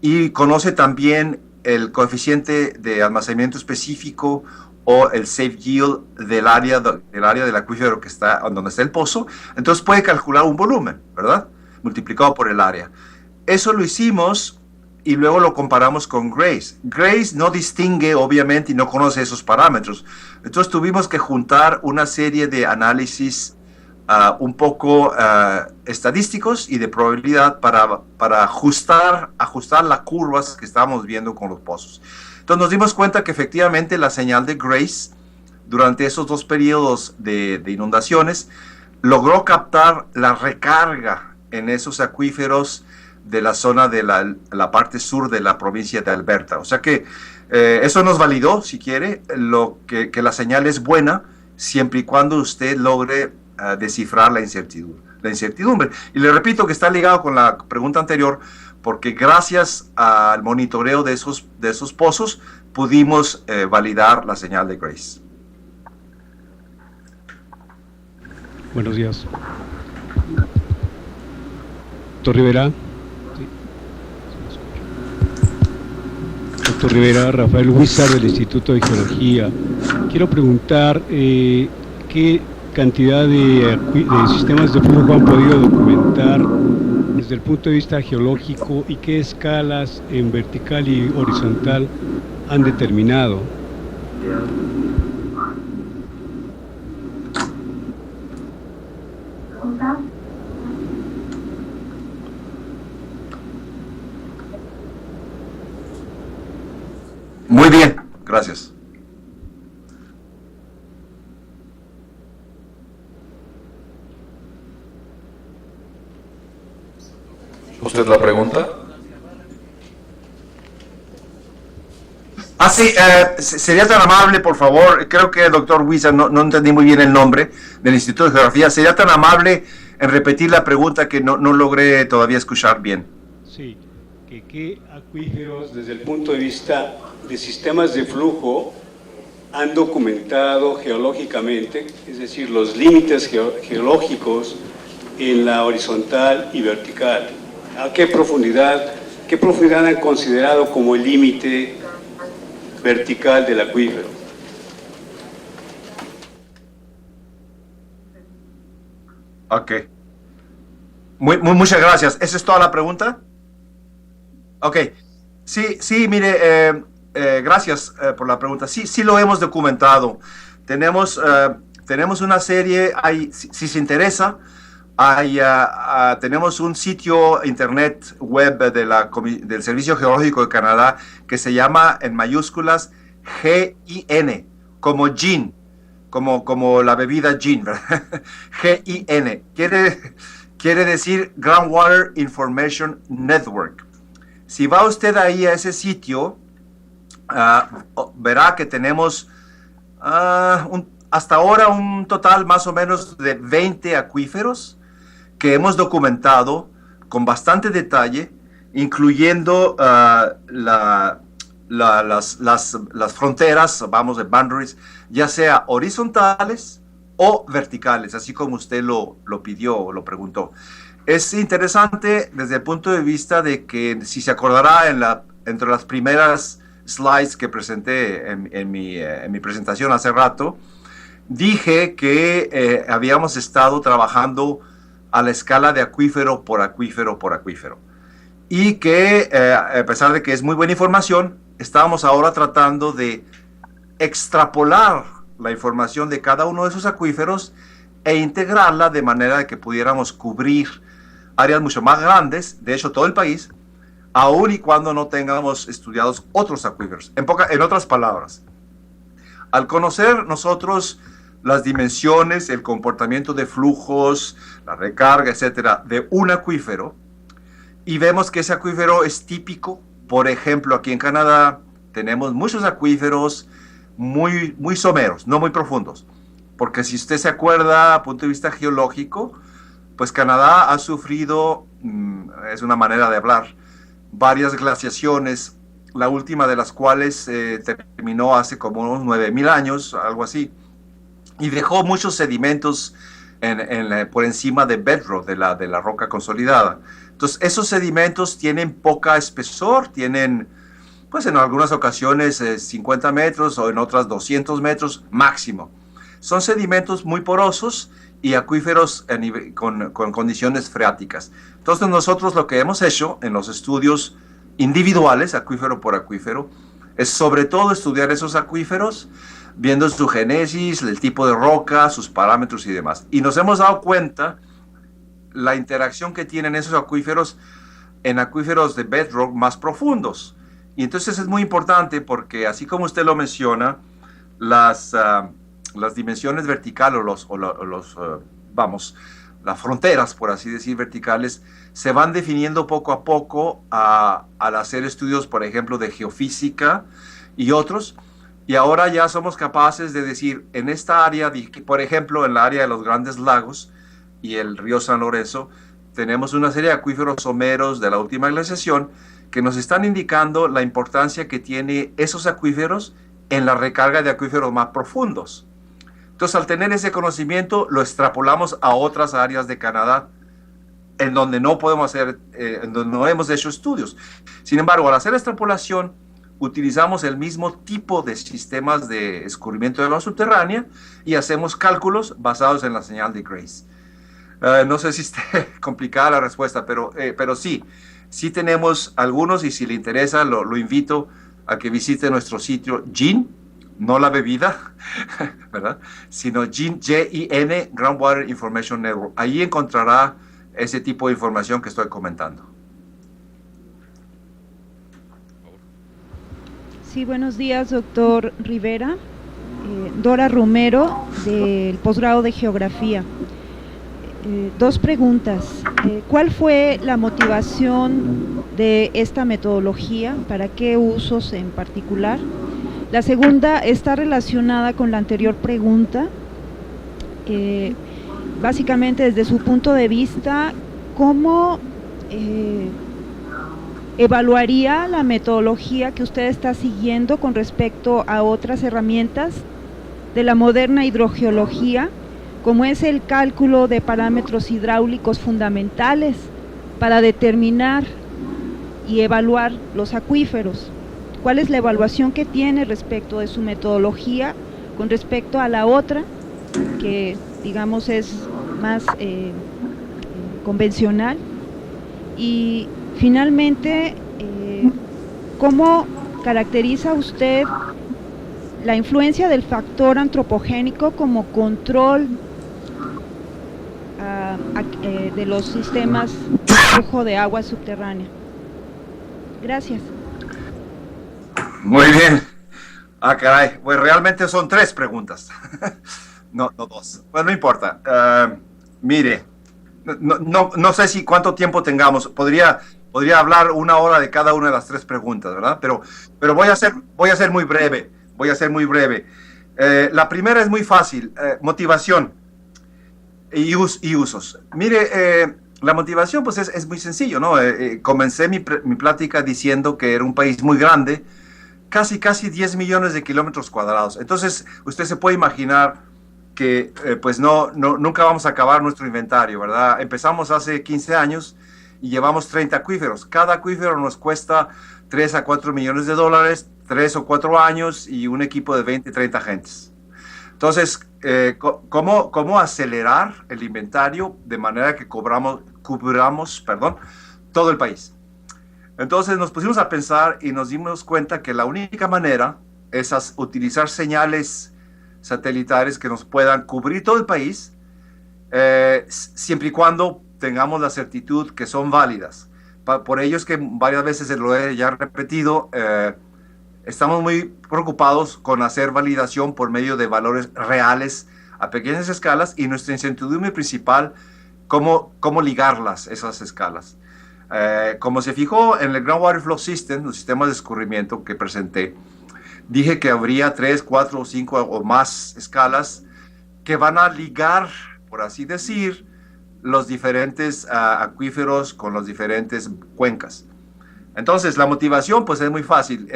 y conoce también el coeficiente de almacenamiento específico o el safe yield del área del acuífero que está donde está el pozo, entonces puede calcular un volumen, ¿verdad?, multiplicado por el área. Eso lo hicimos y luego lo comparamos con Grace. Grace no distingue, obviamente, y no conoce esos parámetros. Entonces tuvimos que juntar una serie de análisis un poco estadísticos y de probabilidad para ajustar las curvas que estábamos viendo con los pozos. Entonces nos dimos cuenta que efectivamente la señal de Grace durante esos 2 periodos de inundaciones logró captar la recarga en esos acuíferos de la zona de la parte sur de la provincia de Alberta. O sea que eso nos validó, si quiere, que la señal es buena siempre y cuando usted logre descifrar la incertidumbre. Y le repito que está ligado con la pregunta anterior, porque gracias al monitoreo de esos pozos pudimos validar la señal de Grace. Buenos días. Doctor Rivera. Doctor Rivera, Rafael Huizar del Instituto de Geología. Quiero preguntar qué cantidad de sistemas de flujo han podido documentar desde el punto de vista geológico y qué escalas en vertical y horizontal han determinado. Muy bien, gracias. ¿Usted la pregunta? Sí, sería tan amable, por favor, creo que el doctor Huizar, no entendí muy bien el nombre del Instituto de Geografía, sería tan amable en repetir la pregunta que no logré todavía escuchar bien. Sí, ¿qué acuíferos desde el punto de vista de sistemas de flujo han documentado geológicamente, es decir, los límites geológicos en la horizontal y vertical? ¿A qué profundidad han considerado como el límite vertical del acuífero? Ok. Muchas gracias. ¿Esa es toda la pregunta? Ok. Sí, mire, gracias por la pregunta. Sí lo hemos documentado. Tenemos una serie, si se interesa, tenemos un sitio internet web del Servicio Geológico de Canadá que se llama en mayúsculas GIN, como gin, como la bebida gin, ¿verdad? GIN, quiere decir Groundwater Information Network. Si va usted ahí a ese sitio, verá que tenemos hasta ahora un total más o menos de 20 acuíferos que hemos documentado con bastante detalle, incluyendo las fronteras, vamos, de boundaries, ya sea horizontales o verticales, así como usted lo pidió o lo preguntó. Es interesante desde el punto de vista de que, si se acordará, entre las primeras slides que presenté en mi presentación hace rato, dije que habíamos estado trabajando a la escala de acuífero por acuífero por acuífero. Y que, a pesar de que es muy buena información, estábamos ahora tratando de extrapolar la información de cada uno de esos acuíferos e integrarla de manera de que pudiéramos cubrir áreas mucho más grandes, de hecho todo el país, aun y cuando no tengamos estudiados otros acuíferos. En otras palabras, al conocer nosotros las dimensiones, el comportamiento de flujos, la recarga, etcétera, de un acuífero, y vemos que ese acuífero es típico. Por ejemplo, aquí en Canadá tenemos muchos acuíferos muy someros, no muy profundos, porque si usted se acuerda, a punto de vista geológico, pues Canadá ha sufrido, es una manera de hablar, varias glaciaciones, la última de las cuales terminó hace como unos 9,000 años, algo así, y dejó muchos sedimentos por encima de bedrock, de la roca consolidada. Entonces, esos sedimentos tienen poca espesor, tienen, pues en algunas ocasiones 50 metros o en otras 200 metros máximo. Son sedimentos muy porosos y acuíferos con condiciones freáticas. Entonces, nosotros lo que hemos hecho en los estudios individuales, acuífero por acuífero, es sobre todo estudiar esos acuíferos, viendo su génesis, el tipo de roca, sus parámetros y demás. Y nos hemos dado cuenta la interacción que tienen esos acuíferos en acuíferos de bedrock más profundos. Y entonces es muy importante porque, así como usted lo menciona, las dimensiones verticales las fronteras, por así decir, verticales, se van definiendo poco a poco al hacer estudios, por ejemplo, de geofísica y otros. Y ahora ya somos capaces de decir, en esta área, por ejemplo, en la área de los Grandes Lagos y el río San Lorenzo, tenemos una serie de acuíferos someros de la última glaciación que nos están indicando la importancia que tiene esos acuíferos en la recarga de acuíferos más profundos. Entonces, al tener ese conocimiento, lo extrapolamos a otras áreas de Canadá en donde no podemos hacer, en donde no hemos hecho estudios. Sin embargo, al hacer la extrapolación, utilizamos el mismo tipo de sistemas de escurrimiento de agua subterránea y hacemos cálculos basados en la señal de Grace. No sé si está complicada la respuesta, pero sí tenemos algunos, y si le interesa, lo invito a que visite nuestro sitio GIN, no la bebida, ¿verdad? Sino GIN, G-I-N, Groundwater Information Network. Ahí encontrará ese tipo de información que estoy comentando. Sí, buenos días, doctor Rivera. Dora Romero, del posgrado de Geografía. Dos preguntas. ¿Cuál fue la motivación de esta metodología? ¿Para qué usos en particular? La segunda está relacionada con la anterior pregunta. Básicamente, desde su punto de vista, ¿cómo evaluaría la metodología que usted está siguiendo con respecto a otras herramientas de la moderna hidrogeología, como es el cálculo de parámetros hidráulicos fundamentales para determinar y evaluar los acuíferos? ¿Cuál es la evaluación que tiene respecto de su metodología con respecto a la otra, que digamos es más convencional? Y finalmente, ¿cómo caracteriza usted la influencia del factor antropogénico como control de los sistemas de flujo de agua subterránea? Gracias. Muy bien. Caray. Pues realmente son 3 preguntas. No 2. Pues no importa. Mire, no sé si cuánto tiempo tengamos. Podría hablar 1 hora de cada una de las 3 preguntas, ¿verdad? Pero voy a ser muy breve. La primera es muy fácil. Motivación y usos. Mire, la motivación pues es muy sencillo, ¿no? Comencé mi plática diciendo que era un país muy grande, casi 10 millones de kilómetros cuadrados. Entonces, usted se puede imaginar que pues nunca vamos a acabar nuestro inventario, ¿verdad? Empezamos hace 15 años y llevamos 30 acuíferos. Cada acuífero nos cuesta 3 a 4 millones de dólares, 3 o 4 años y un equipo de 20, 30 agentes. Entonces, ¿cómo acelerar el inventario de manera que cubramos todo el país? Entonces nos pusimos a pensar y nos dimos cuenta que la única manera es utilizar señales satelitales que nos puedan cubrir todo el país, siempre y cuando tengamos la certitud que son válidas. Por ello es que varias veces lo he ya repetido, estamos muy preocupados con hacer validación por medio de valores reales a pequeñas escalas, y nuestra incertidumbre principal, cómo ligarlas, esas escalas. Como se fijó en el Groundwater Flow System, los sistemas de escurrimiento que presenté, dije que habría 3, 4 o 5 o más escalas que van a ligar, por así decir, los diferentes acuíferos con las diferentes cuencas. Entonces, la motivación pues es muy fácil.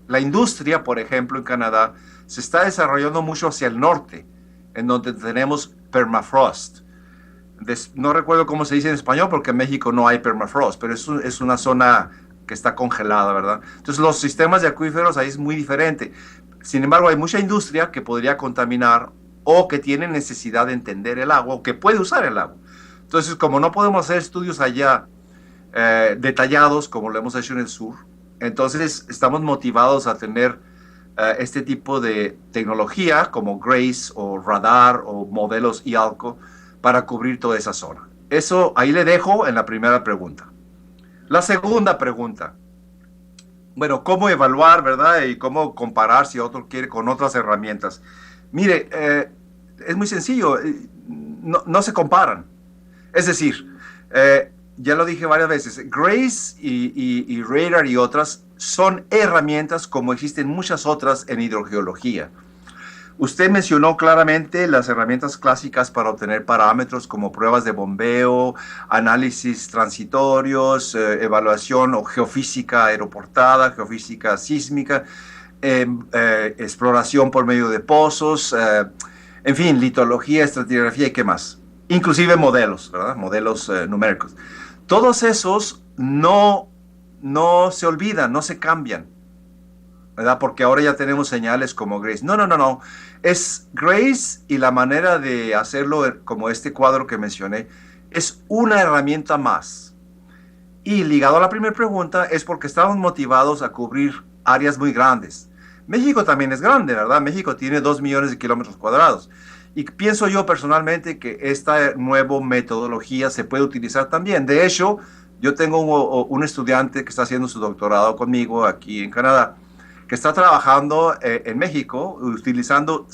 La industria, por ejemplo, en Canadá, se está desarrollando mucho hacia el norte, en donde tenemos permafrost. No recuerdo cómo se dice en español, porque en México no hay permafrost, pero es una zona que está congelada, ¿verdad? Entonces, los sistemas de acuíferos ahí es muy diferente. Sin embargo, hay mucha industria que podría contaminar o que tiene necesidad de entender el agua o que puede usar el agua. Entonces, como no podemos hacer estudios allá detallados como lo hemos hecho en el sur, entonces estamos motivados a tener este tipo de tecnología como Grace o radar o modelos IALCO para cubrir toda esa zona. Eso ahí le dejo en la primera pregunta. La segunda pregunta, bueno, ¿cómo evaluar, verdad? Y cómo comparar si otro quiere con otras herramientas. Mire, es muy sencillo. no se comparan. Es decir, ya lo dije varias veces, GRACE y radar y otras son herramientas como existen muchas otras en hidrogeología. Usted mencionó claramente las herramientas clásicas para obtener parámetros como pruebas de bombeo, análisis transitorios, evaluación o geofísica aeroportada, geofísica sísmica, exploración por medio de pozos, en fin, litología, estratigrafía y qué más. Inclusive modelos, ¿verdad? Modelos numéricos. Todos esos no se olvidan, no se cambian, ¿verdad? Porque ahora ya tenemos señales como GRACE. No. Es GRACE y la manera de hacerlo, como este cuadro que mencioné, es una herramienta más. Y ligado a la primera pregunta, es porque estamos motivados a cubrir áreas muy grandes. México también es grande, ¿verdad? México tiene 2 millones de kilómetros cuadrados. Y pienso yo personalmente que esta nueva metodología se puede utilizar también. De hecho, yo tengo un estudiante que está haciendo su doctorado conmigo aquí en Canadá, que está trabajando en México utilizando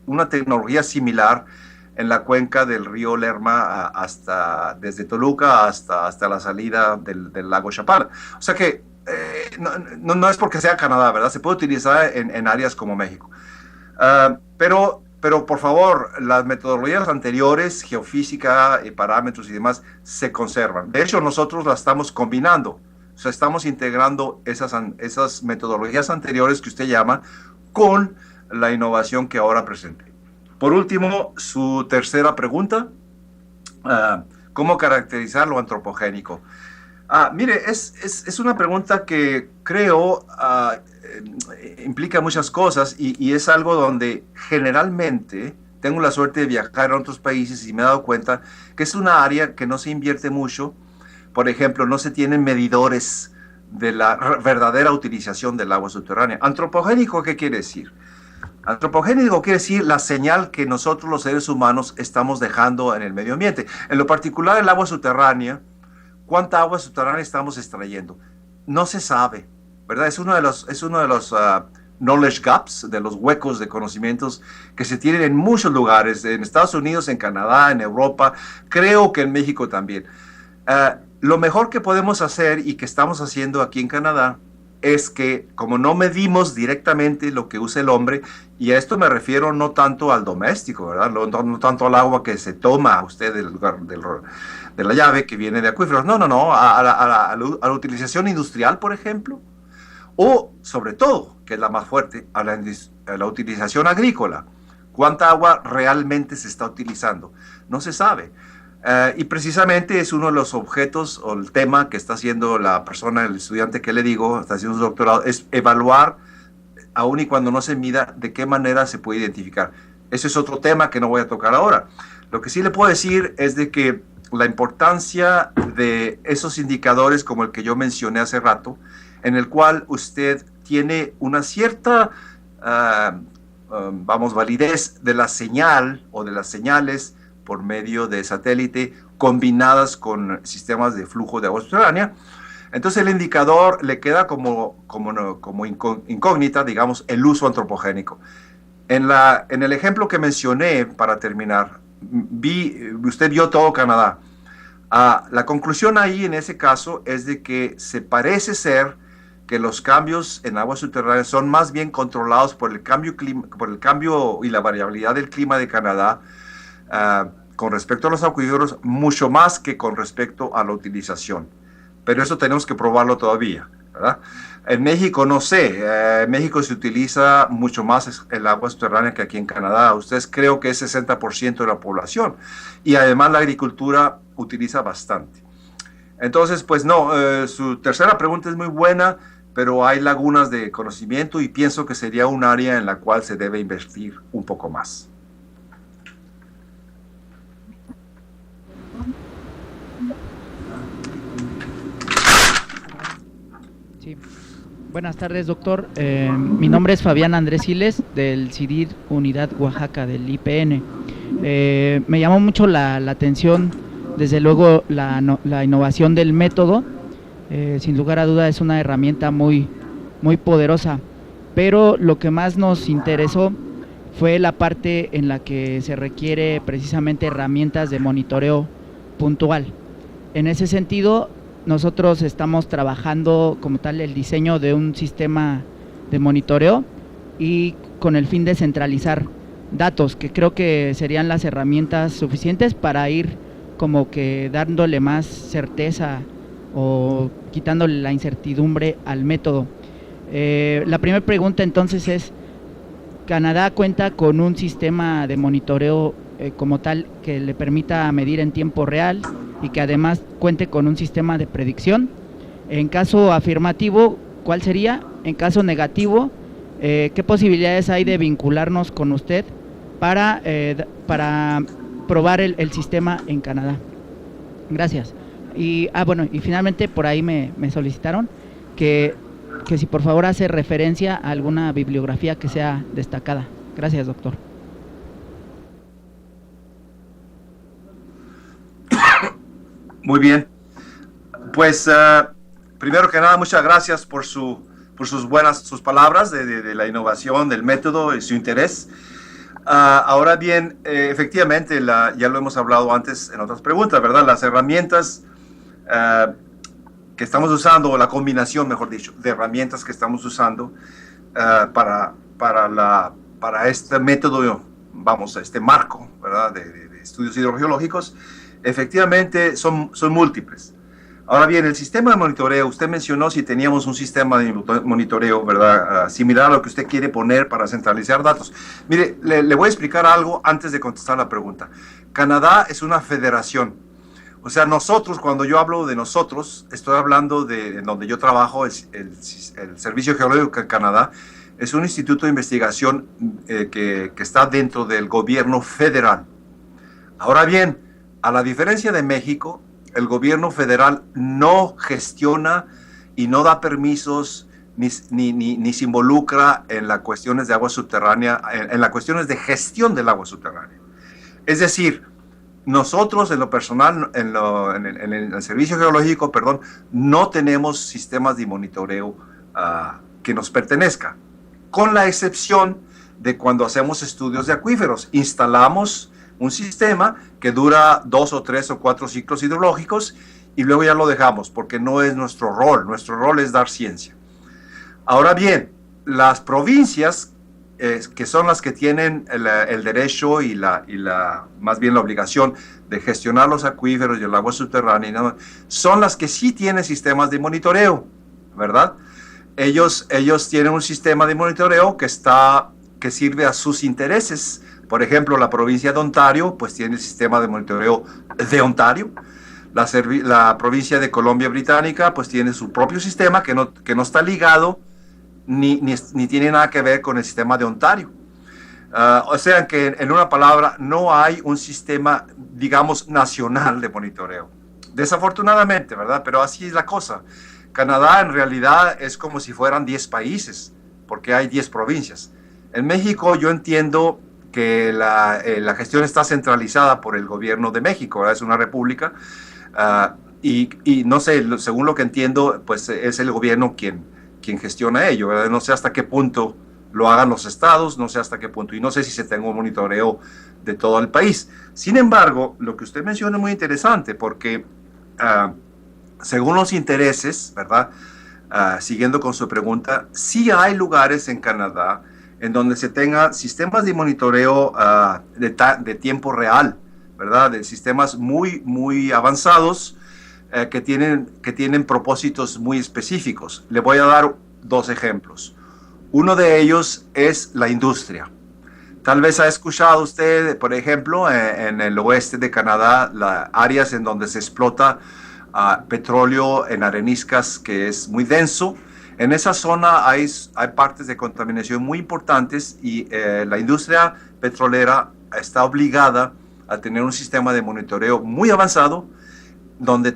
una tecnología similar en la cuenca del río Lerma desde Toluca hasta la salida del lago Chapala. O sea que no es porque sea Canadá, ¿verdad? Se puede utilizar en áreas como México. Pero por favor, las metodologías anteriores, geofísica, parámetros y demás, se conservan. De hecho, nosotros las estamos combinando. O sea, estamos integrando esas metodologías anteriores que usted llama con la innovación que ahora presenté. Por último, su tercera pregunta, ¿cómo caracterizar lo antropogénico? Mire, es una pregunta que creo implica muchas cosas y es algo donde generalmente tengo la suerte de viajar a otros países y me he dado cuenta que es una área que no se invierte mucho. Por ejemplo, no se tienen medidores de la verdadera utilización del agua subterránea. ¿Antropogénico qué quiere decir? Antropogénico quiere decir la señal que nosotros los seres humanos estamos dejando en el medio ambiente. En lo particular, el agua subterránea, ¿cuánta agua subterránea estamos extrayendo? No se sabe, ¿verdad? Es uno de los knowledge gaps, de los huecos de conocimientos que se tienen en muchos lugares, en Estados Unidos, en Canadá, en Europa, creo que en México también. Lo mejor que podemos hacer y que estamos haciendo aquí en Canadá es que, como no medimos directamente lo que usa el hombre, y a esto me refiero no tanto al doméstico, ¿verdad? No tanto al agua que se toma usted de la llave que viene de acuíferos, a la utilización industrial, por ejemplo, o sobre todo, que es la más fuerte, a la utilización agrícola. ¿Cuánta agua realmente se está utilizando? No se sabe. Y precisamente es uno de los objetos o el tema que está haciendo la persona, el estudiante que le digo, está haciendo su doctorado, es evaluar, aun y cuando no se mida, de qué manera se puede identificar. Ese es otro tema que no voy a tocar ahora. Lo que sí le puedo decir es de que la importancia de esos indicadores como el que yo mencioné hace rato, en el cual usted tiene una cierta, validez de la señal o de las señales por medio de satélite combinadas con sistemas de flujo de agua subterránea. Entonces el indicador le queda como incógnita, digamos, el uso antropogénico. En el ejemplo que mencioné, para terminar, usted vio todo Canadá. La conclusión ahí en ese caso es de que se parece ser que los cambios en agua subterránea son más bien controlados por el cambio y la variabilidad del clima de Canadá, con respecto a los acuíferos, mucho más que con respecto a la utilización. Pero eso tenemos que probarlo todavía, ¿verdad? En México no sé, en México se utiliza mucho más el agua subterránea que aquí en Canadá. Ustedes creo que es 60% de la población y además la agricultura utiliza bastante. Entonces, pues no, su tercera pregunta es muy buena, pero hay lagunas de conocimiento y pienso que sería un área en la cual se debe invertir un poco más. Sí. Buenas tardes, doctor. Mi nombre es Fabián Andrés Siles, del CIDIR Unidad Oaxaca, del IPN. Me llamó mucho la atención, desde luego, la innovación del método. Sin lugar a duda es una herramienta muy poderosa, pero lo que más nos interesó fue la parte en la que se requiere precisamente herramientas de monitoreo puntual. En ese sentido, nosotros estamos trabajando como tal el diseño de un sistema de monitoreo y con el fin de centralizar datos, que creo que serían las herramientas suficientes para ir como que dándole más certeza o quitándole la incertidumbre al método. La primera pregunta entonces es, ¿Canadá cuenta con un sistema de monitoreo como tal que le permita medir en tiempo real y que además cuente con un sistema de predicción? En caso afirmativo, ¿cuál sería? En caso negativo, ¿qué posibilidades hay de vincularnos con usted para probar el sistema en Canadá? Gracias. Y bueno, y finalmente por ahí me solicitaron que si por favor hace referencia a alguna bibliografía que sea destacada. Gracias, doctor. Muy bien. Pues primero que nada, muchas gracias por sus palabras de la innovación, del método y su interés. Ahora bien, efectivamente, ya lo hemos hablado antes en otras preguntas, ¿verdad? Las herramientas que estamos usando, o la combinación, mejor dicho, de herramientas que estamos usando para este método, vamos, este marco, ¿verdad? de estudios hidrogeológicos, efectivamente son múltiples. Ahora bien, el sistema de monitoreo, usted mencionó si teníamos un sistema de monitoreo, ¿verdad? Similar a lo que usted quiere poner para centralizar datos. Mire, le voy a explicar algo antes de contestar la pregunta. Canadá es una federación. O sea, nosotros, cuando yo hablo de nosotros, estoy hablando de donde yo trabajo, el Servicio Geológico de Canadá, es un instituto de investigación que está dentro del gobierno federal. Ahora bien, a la diferencia de México, el gobierno federal no gestiona y no da permisos ni se involucra en las cuestiones de agua subterránea, en las cuestiones de gestión del agua subterránea. Es decir, nosotros en lo personal, en el Servicio Geológico, perdón, no tenemos sistemas de monitoreo que nos pertenezca, con la excepción de cuando hacemos estudios de acuíferos. Instalamos un sistema que dura 2 o 3 o 4 ciclos hidrológicos y luego ya lo dejamos porque no es nuestro rol. Nuestro rol es dar ciencia. Ahora bien, las provincias que son las que tienen el derecho y más bien la obligación de gestionar los acuíferos y el agua subterránea, ¿no? Son las que sí tienen sistemas de monitoreo, ¿verdad? Ellos tienen un sistema de monitoreo que sirve a sus intereses. Por ejemplo, la provincia de Ontario pues tiene el sistema de monitoreo de Ontario. La provincia de Columbia Británica pues tiene su propio sistema que no está ligado ni tiene nada que ver con el sistema de Ontario. O sea que, en una palabra, no hay un sistema, digamos, nacional de monitoreo. Desafortunadamente, ¿verdad? Pero así es la cosa. Canadá en realidad es como si fueran 10 países, porque hay 10 provincias. En México yo entiendo que la gestión está centralizada por el gobierno de México, ¿verdad? Es una república, y no sé, según lo que entiendo, pues es el gobierno quien gestiona ello, ¿verdad? No sé hasta qué punto lo hagan los estados, no sé hasta qué punto, y no sé si se tenga un monitoreo de todo el país. Sin embargo, lo que usted menciona es muy interesante, porque según los intereses, ¿verdad? Siguiendo con su pregunta, sí hay lugares en Canadá en donde se tengan sistemas de monitoreo de tiempo real, ¿verdad? De sistemas muy, muy avanzados, que tienen propósitos muy específicos. Le voy a dar 2 ejemplos. Uno de ellos es la industria. Tal vez ha escuchado usted, por ejemplo, en el oeste de Canadá, áreas en donde se explota petróleo en areniscas que es muy denso. En esa zona hay partes de contaminación muy importantes y la industria petrolera está obligada a tener un sistema de monitoreo muy avanzado donde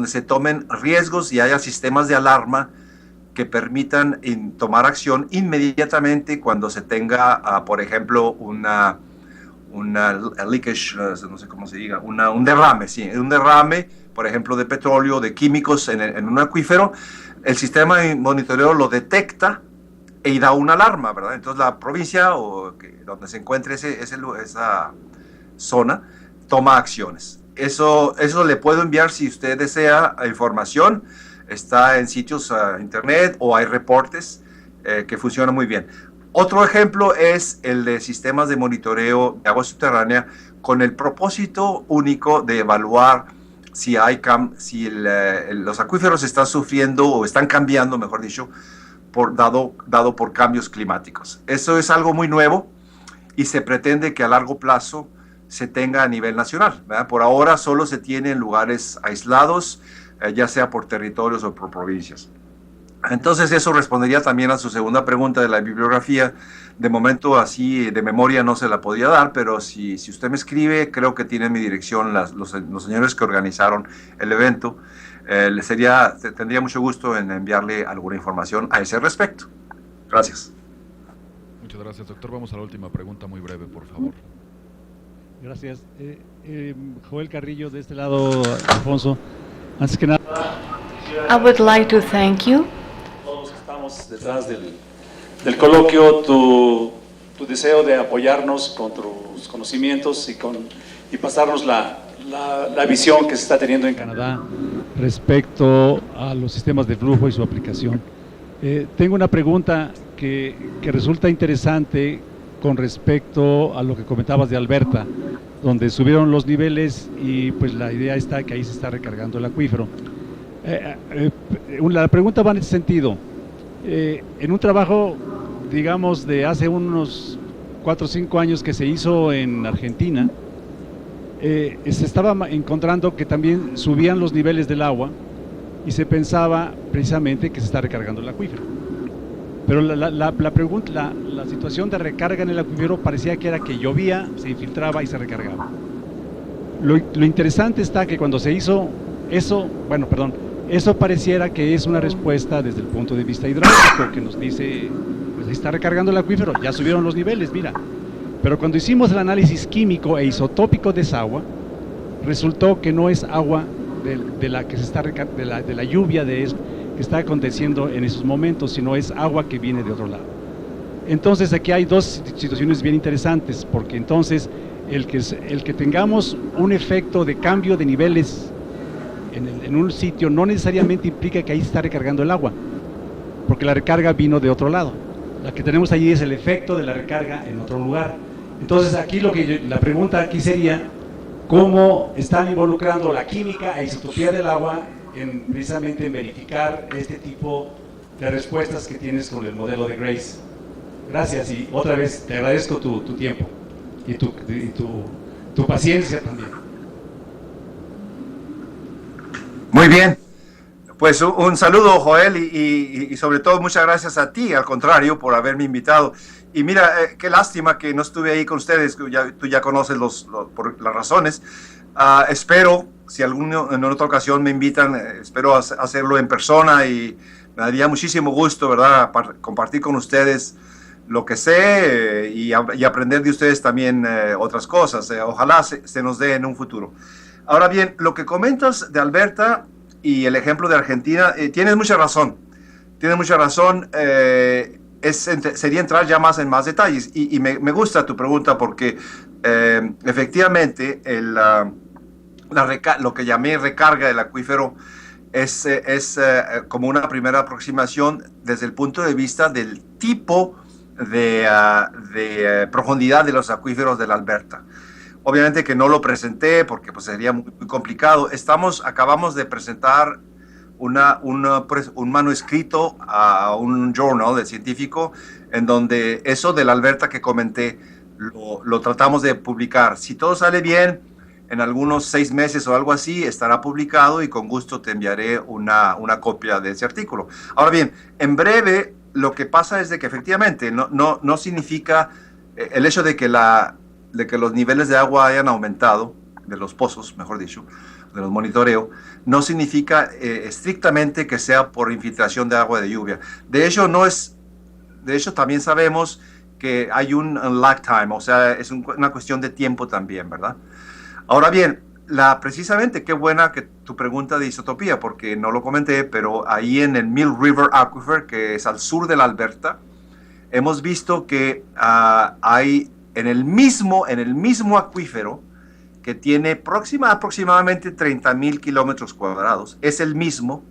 se tomen riesgos y haya sistemas de alarma que permitan tomar acción inmediatamente cuando se tenga, por ejemplo, una leakage, no sé cómo se diga, un derrame, sí, un derrame, por ejemplo, de petróleo, de químicos en un acuífero. El sistema de monitoreo lo detecta y da una alarma, ¿verdad? Entonces la provincia donde se encuentre esa zona toma acciones. Eso le puedo enviar si usted desea información. Está en sitios internet o hay reportes que funcionan muy bien. Otro ejemplo es el de sistemas de monitoreo de agua subterránea con el propósito único de evaluar si los acuíferos están sufriendo o están cambiando, mejor dicho, dado por cambios climáticos. Eso es algo muy nuevo y se pretende que a largo plazo se tenga a nivel nacional, ¿verdad? Por ahora solo se tiene en lugares aislados, ya sea por territorios o por provincias. Entonces eso respondería también a su segunda pregunta de la bibliografía. De momento así de memoria no se la podía dar, pero si usted me escribe, creo que tiene mi dirección los señores que organizaron el evento. Tendría mucho gusto en enviarle alguna información a ese respecto. Gracias. Muchas gracias, doctor. Vamos a la última pregunta, muy breve, por favor. Gracias. Joel Carrillo, de este lado, Alfonso. Antes que nada, I would like to thank you. Todos los que estamos detrás del coloquio, tu deseo de apoyarnos con tus conocimientos y pasarnos la visión que se está teniendo en Canadá respecto a los sistemas de flujo y su aplicación. Tengo una pregunta que resulta interesante con respecto a lo que comentabas de Alberta, donde subieron los niveles y pues la idea está que ahí se está recargando el acuífero. La pregunta va en ese sentido. En un trabajo, digamos, de hace unos 4 o 5 años que se hizo en Argentina, se estaba encontrando que también subían los niveles del agua y se pensaba precisamente que se está recargando el acuífero. Pero la situación de recarga en el acuífero parecía que era que llovía, se infiltraba y se recargaba. Lo interesante está que cuando se hizo eso, eso pareciera que es una respuesta desde el punto de vista hidráulico, que nos dice, pues ahí está recargando el acuífero, ya subieron los niveles, mira. Pero cuando hicimos el análisis químico e isotópico de esa agua, resultó que no es agua de la lluvia que está aconteciendo en esos momentos, sino es agua que viene de otro lado. Entonces aquí hay dos situaciones bien interesantes, porque entonces el que tengamos un efecto de cambio de niveles en un sitio no necesariamente implica que ahí se está recargando el agua, porque la recarga vino de otro lado. La que tenemos allí es el efecto de la recarga en otro lugar. Entonces aquí la pregunta aquí sería, ¿cómo están involucrando la química e isotopía del agua precisamente en verificar este tipo de respuestas que tienes con el modelo de Grace? Gracias, y otra vez te agradezco tu tiempo y tu paciencia también. Muy bien, pues un saludo, Joel, y sobre todo muchas gracias a ti, al contrario, por haberme invitado. Y mira, qué lástima que no estuve ahí con ustedes, que tú ya conoces por las razones. Espero, si en otra ocasión me invitan, espero hacerlo en persona, y me daría muchísimo gusto, ¿verdad?, compartir con ustedes lo que sé y aprender de ustedes también otras cosas. Ojalá se nos dé en un futuro. Ahora bien, lo que comentas de Alberta y el ejemplo de Argentina, tienes mucha razón. Sería entrar ya en más detalles, y me gusta tu pregunta porque efectivamente lo que llamé recarga del acuífero es como una primera aproximación desde el punto de vista del tipo de profundidad de los acuíferos de la Alberta. Obviamente que no lo presenté porque pues sería muy complicado. Acabamos de presentar un manuscrito a un journal de científico en donde eso de la Alberta que comenté lo tratamos de publicar. Si todo sale bien, en algunos 6 meses o algo así estará publicado, y con gusto te enviaré una copia de ese artículo. Ahora bien, en breve, lo que pasa es de que efectivamente no significa el hecho de que los niveles de agua hayan aumentado, de los pozos, mejor dicho, de los monitoreos, no significa estrictamente que sea por infiltración de agua de lluvia. De hecho, también sabemos que hay un lag time, o sea, es una cuestión de tiempo también, ¿verdad? Ahora bien, precisamente, qué buena que tu pregunta de isotopía, porque no lo comenté, pero ahí en el Mill River Aquifer, que es al sur de la Alberta, hemos visto que hay en el mismo acuífero, que tiene aproximadamente 30,000 kilómetros cuadrados, es el mismo.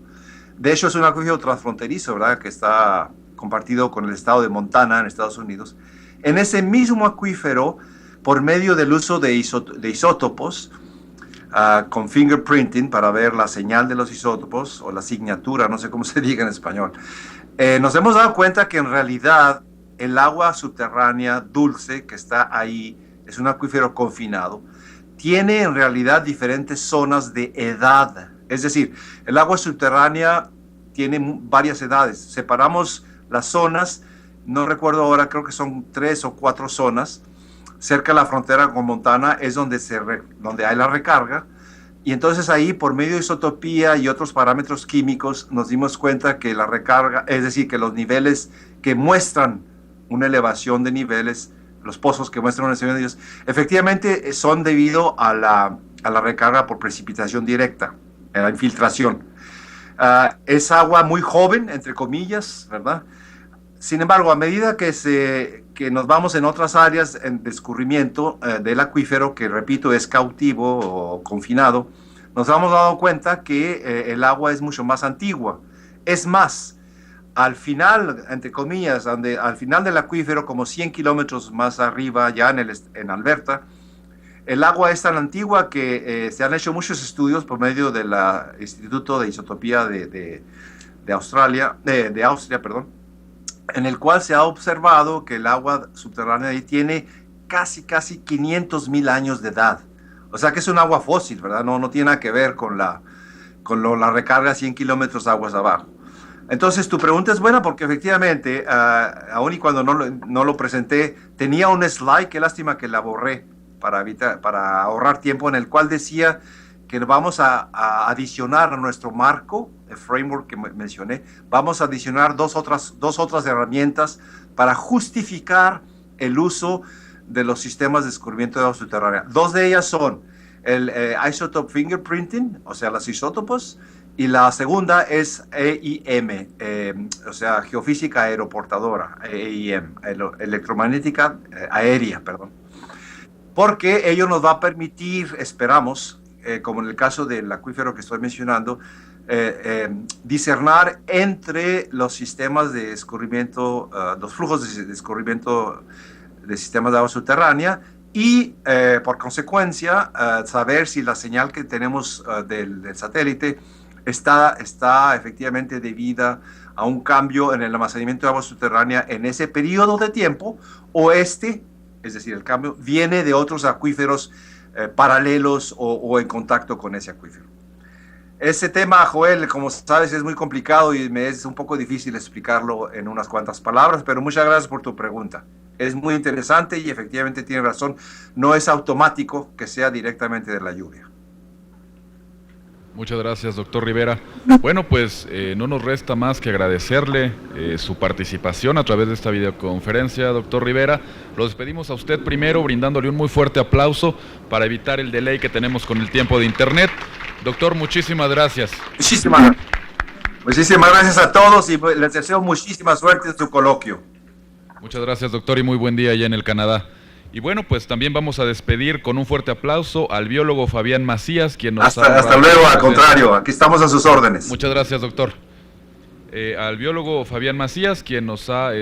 De hecho, es un acuífero transfronterizo, ¿verdad?, que está compartido con el estado de Montana, en Estados Unidos. En ese mismo acuífero, por medio del uso de isótopos, con fingerprinting, para ver la señal de los isótopos, o la signatura, no sé cómo se diga en español, nos hemos dado cuenta que en realidad el agua subterránea dulce que está ahí, es un acuífero confinado, tiene en realidad diferentes zonas de edad. Es decir, el agua subterránea tiene varias edades. Separamos las zonas, no recuerdo ahora, creo que son 3 o 4 zonas. Cerca de la frontera con Montana es donde hay la recarga. Y entonces ahí, por medio de isotopía y otros parámetros químicos, nos dimos cuenta que la recarga, es decir, que los niveles que muestran una elevación de niveles, los pozos que muestran una elevación de niveles, efectivamente son debido a la recarga por precipitación directa, a la infiltración. Es agua muy joven, entre comillas, ¿verdad? Sin embargo, a medida que nos vamos en otras áreas de escurrimiento del acuífero, que repito, es cautivo o confinado, nos hemos dado cuenta que el agua es mucho más antigua. Es más, al final, entre comillas, al final del acuífero, como 100 kilómetros más arriba, ya en Alberta, el agua es tan antigua que se han hecho muchos estudios por medio del Instituto de Isotopía de Austria, en el cual se ha observado que el agua subterránea ahí tiene casi 500,000 años de edad. O sea que es un agua fósil, ¿verdad? No tiene nada que ver con la recarga a 100 kilómetros aguas abajo. Entonces tu pregunta es buena porque efectivamente, aun y cuando no lo presenté, tenía un slide, qué lástima que la borré para ahorrar tiempo, en el cual decía que vamos a adicionar a nuestro marco, el framework que mencioné, vamos a adicionar dos otras herramientas para justificar el uso de los sistemas de descubrimiento de agua subterránea. 2 de ellas son el isotope fingerprinting, o sea, los isótopos, y la segunda es EIM, o sea, geofísica aeroportadora, EIM, electromagnética aérea, perdón. Porque ello nos va a permitir, esperamos, como en el caso del acuífero que estoy mencionando, discernar entre los sistemas de escurrimiento, los flujos de escurrimiento de sistemas de agua subterránea y, por consecuencia, saber si la señal que tenemos del satélite está efectivamente debida a un cambio en el almacenamiento de agua subterránea en ese periodo de tiempo, o es decir, el cambio viene de otros acuíferos paralelos o en contacto con ese acuífero. Ese tema, Joel, como sabes, es muy complicado y me es un poco difícil explicarlo en unas cuantas palabras, pero muchas gracias por tu pregunta. Es muy interesante y efectivamente tiene razón, no es automático que sea directamente de la lluvia. Muchas gracias, doctor Rivera. Bueno, pues no nos resta más que agradecerle su participación a través de esta videoconferencia, doctor Rivera. Lo despedimos a usted primero, brindándole un muy fuerte aplauso para evitar el delay que tenemos con el tiempo de internet. Doctor, muchísimas gracias. Muchísimas gracias a todos y les deseo muchísima suerte en su coloquio. Muchas gracias, doctor, y muy buen día allá en el Canadá. Y bueno, pues también vamos a despedir con un fuerte aplauso al biólogo Fabián Macías, quien nos hasta luego, al contrario, aquí estamos a sus órdenes. Muchas gracias, doctor. Al biólogo Fabián Macías, quien nos ha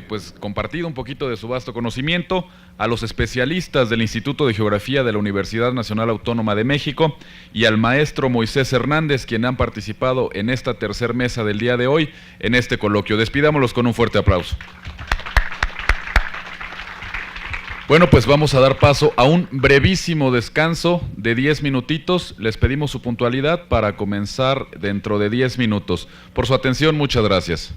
pues compartido un poquito de su vasto conocimiento, a los especialistas del Instituto de Geografía de la Universidad Nacional Autónoma de México y al maestro Moisés Hernández, quien han participado en esta tercer mesa del día de hoy en este coloquio. Despidámoslos con un fuerte aplauso. Bueno, pues vamos a dar paso a un brevísimo descanso de 10 minutitos. Les pedimos su puntualidad para comenzar dentro de 10 minutos. Por su atención, muchas gracias.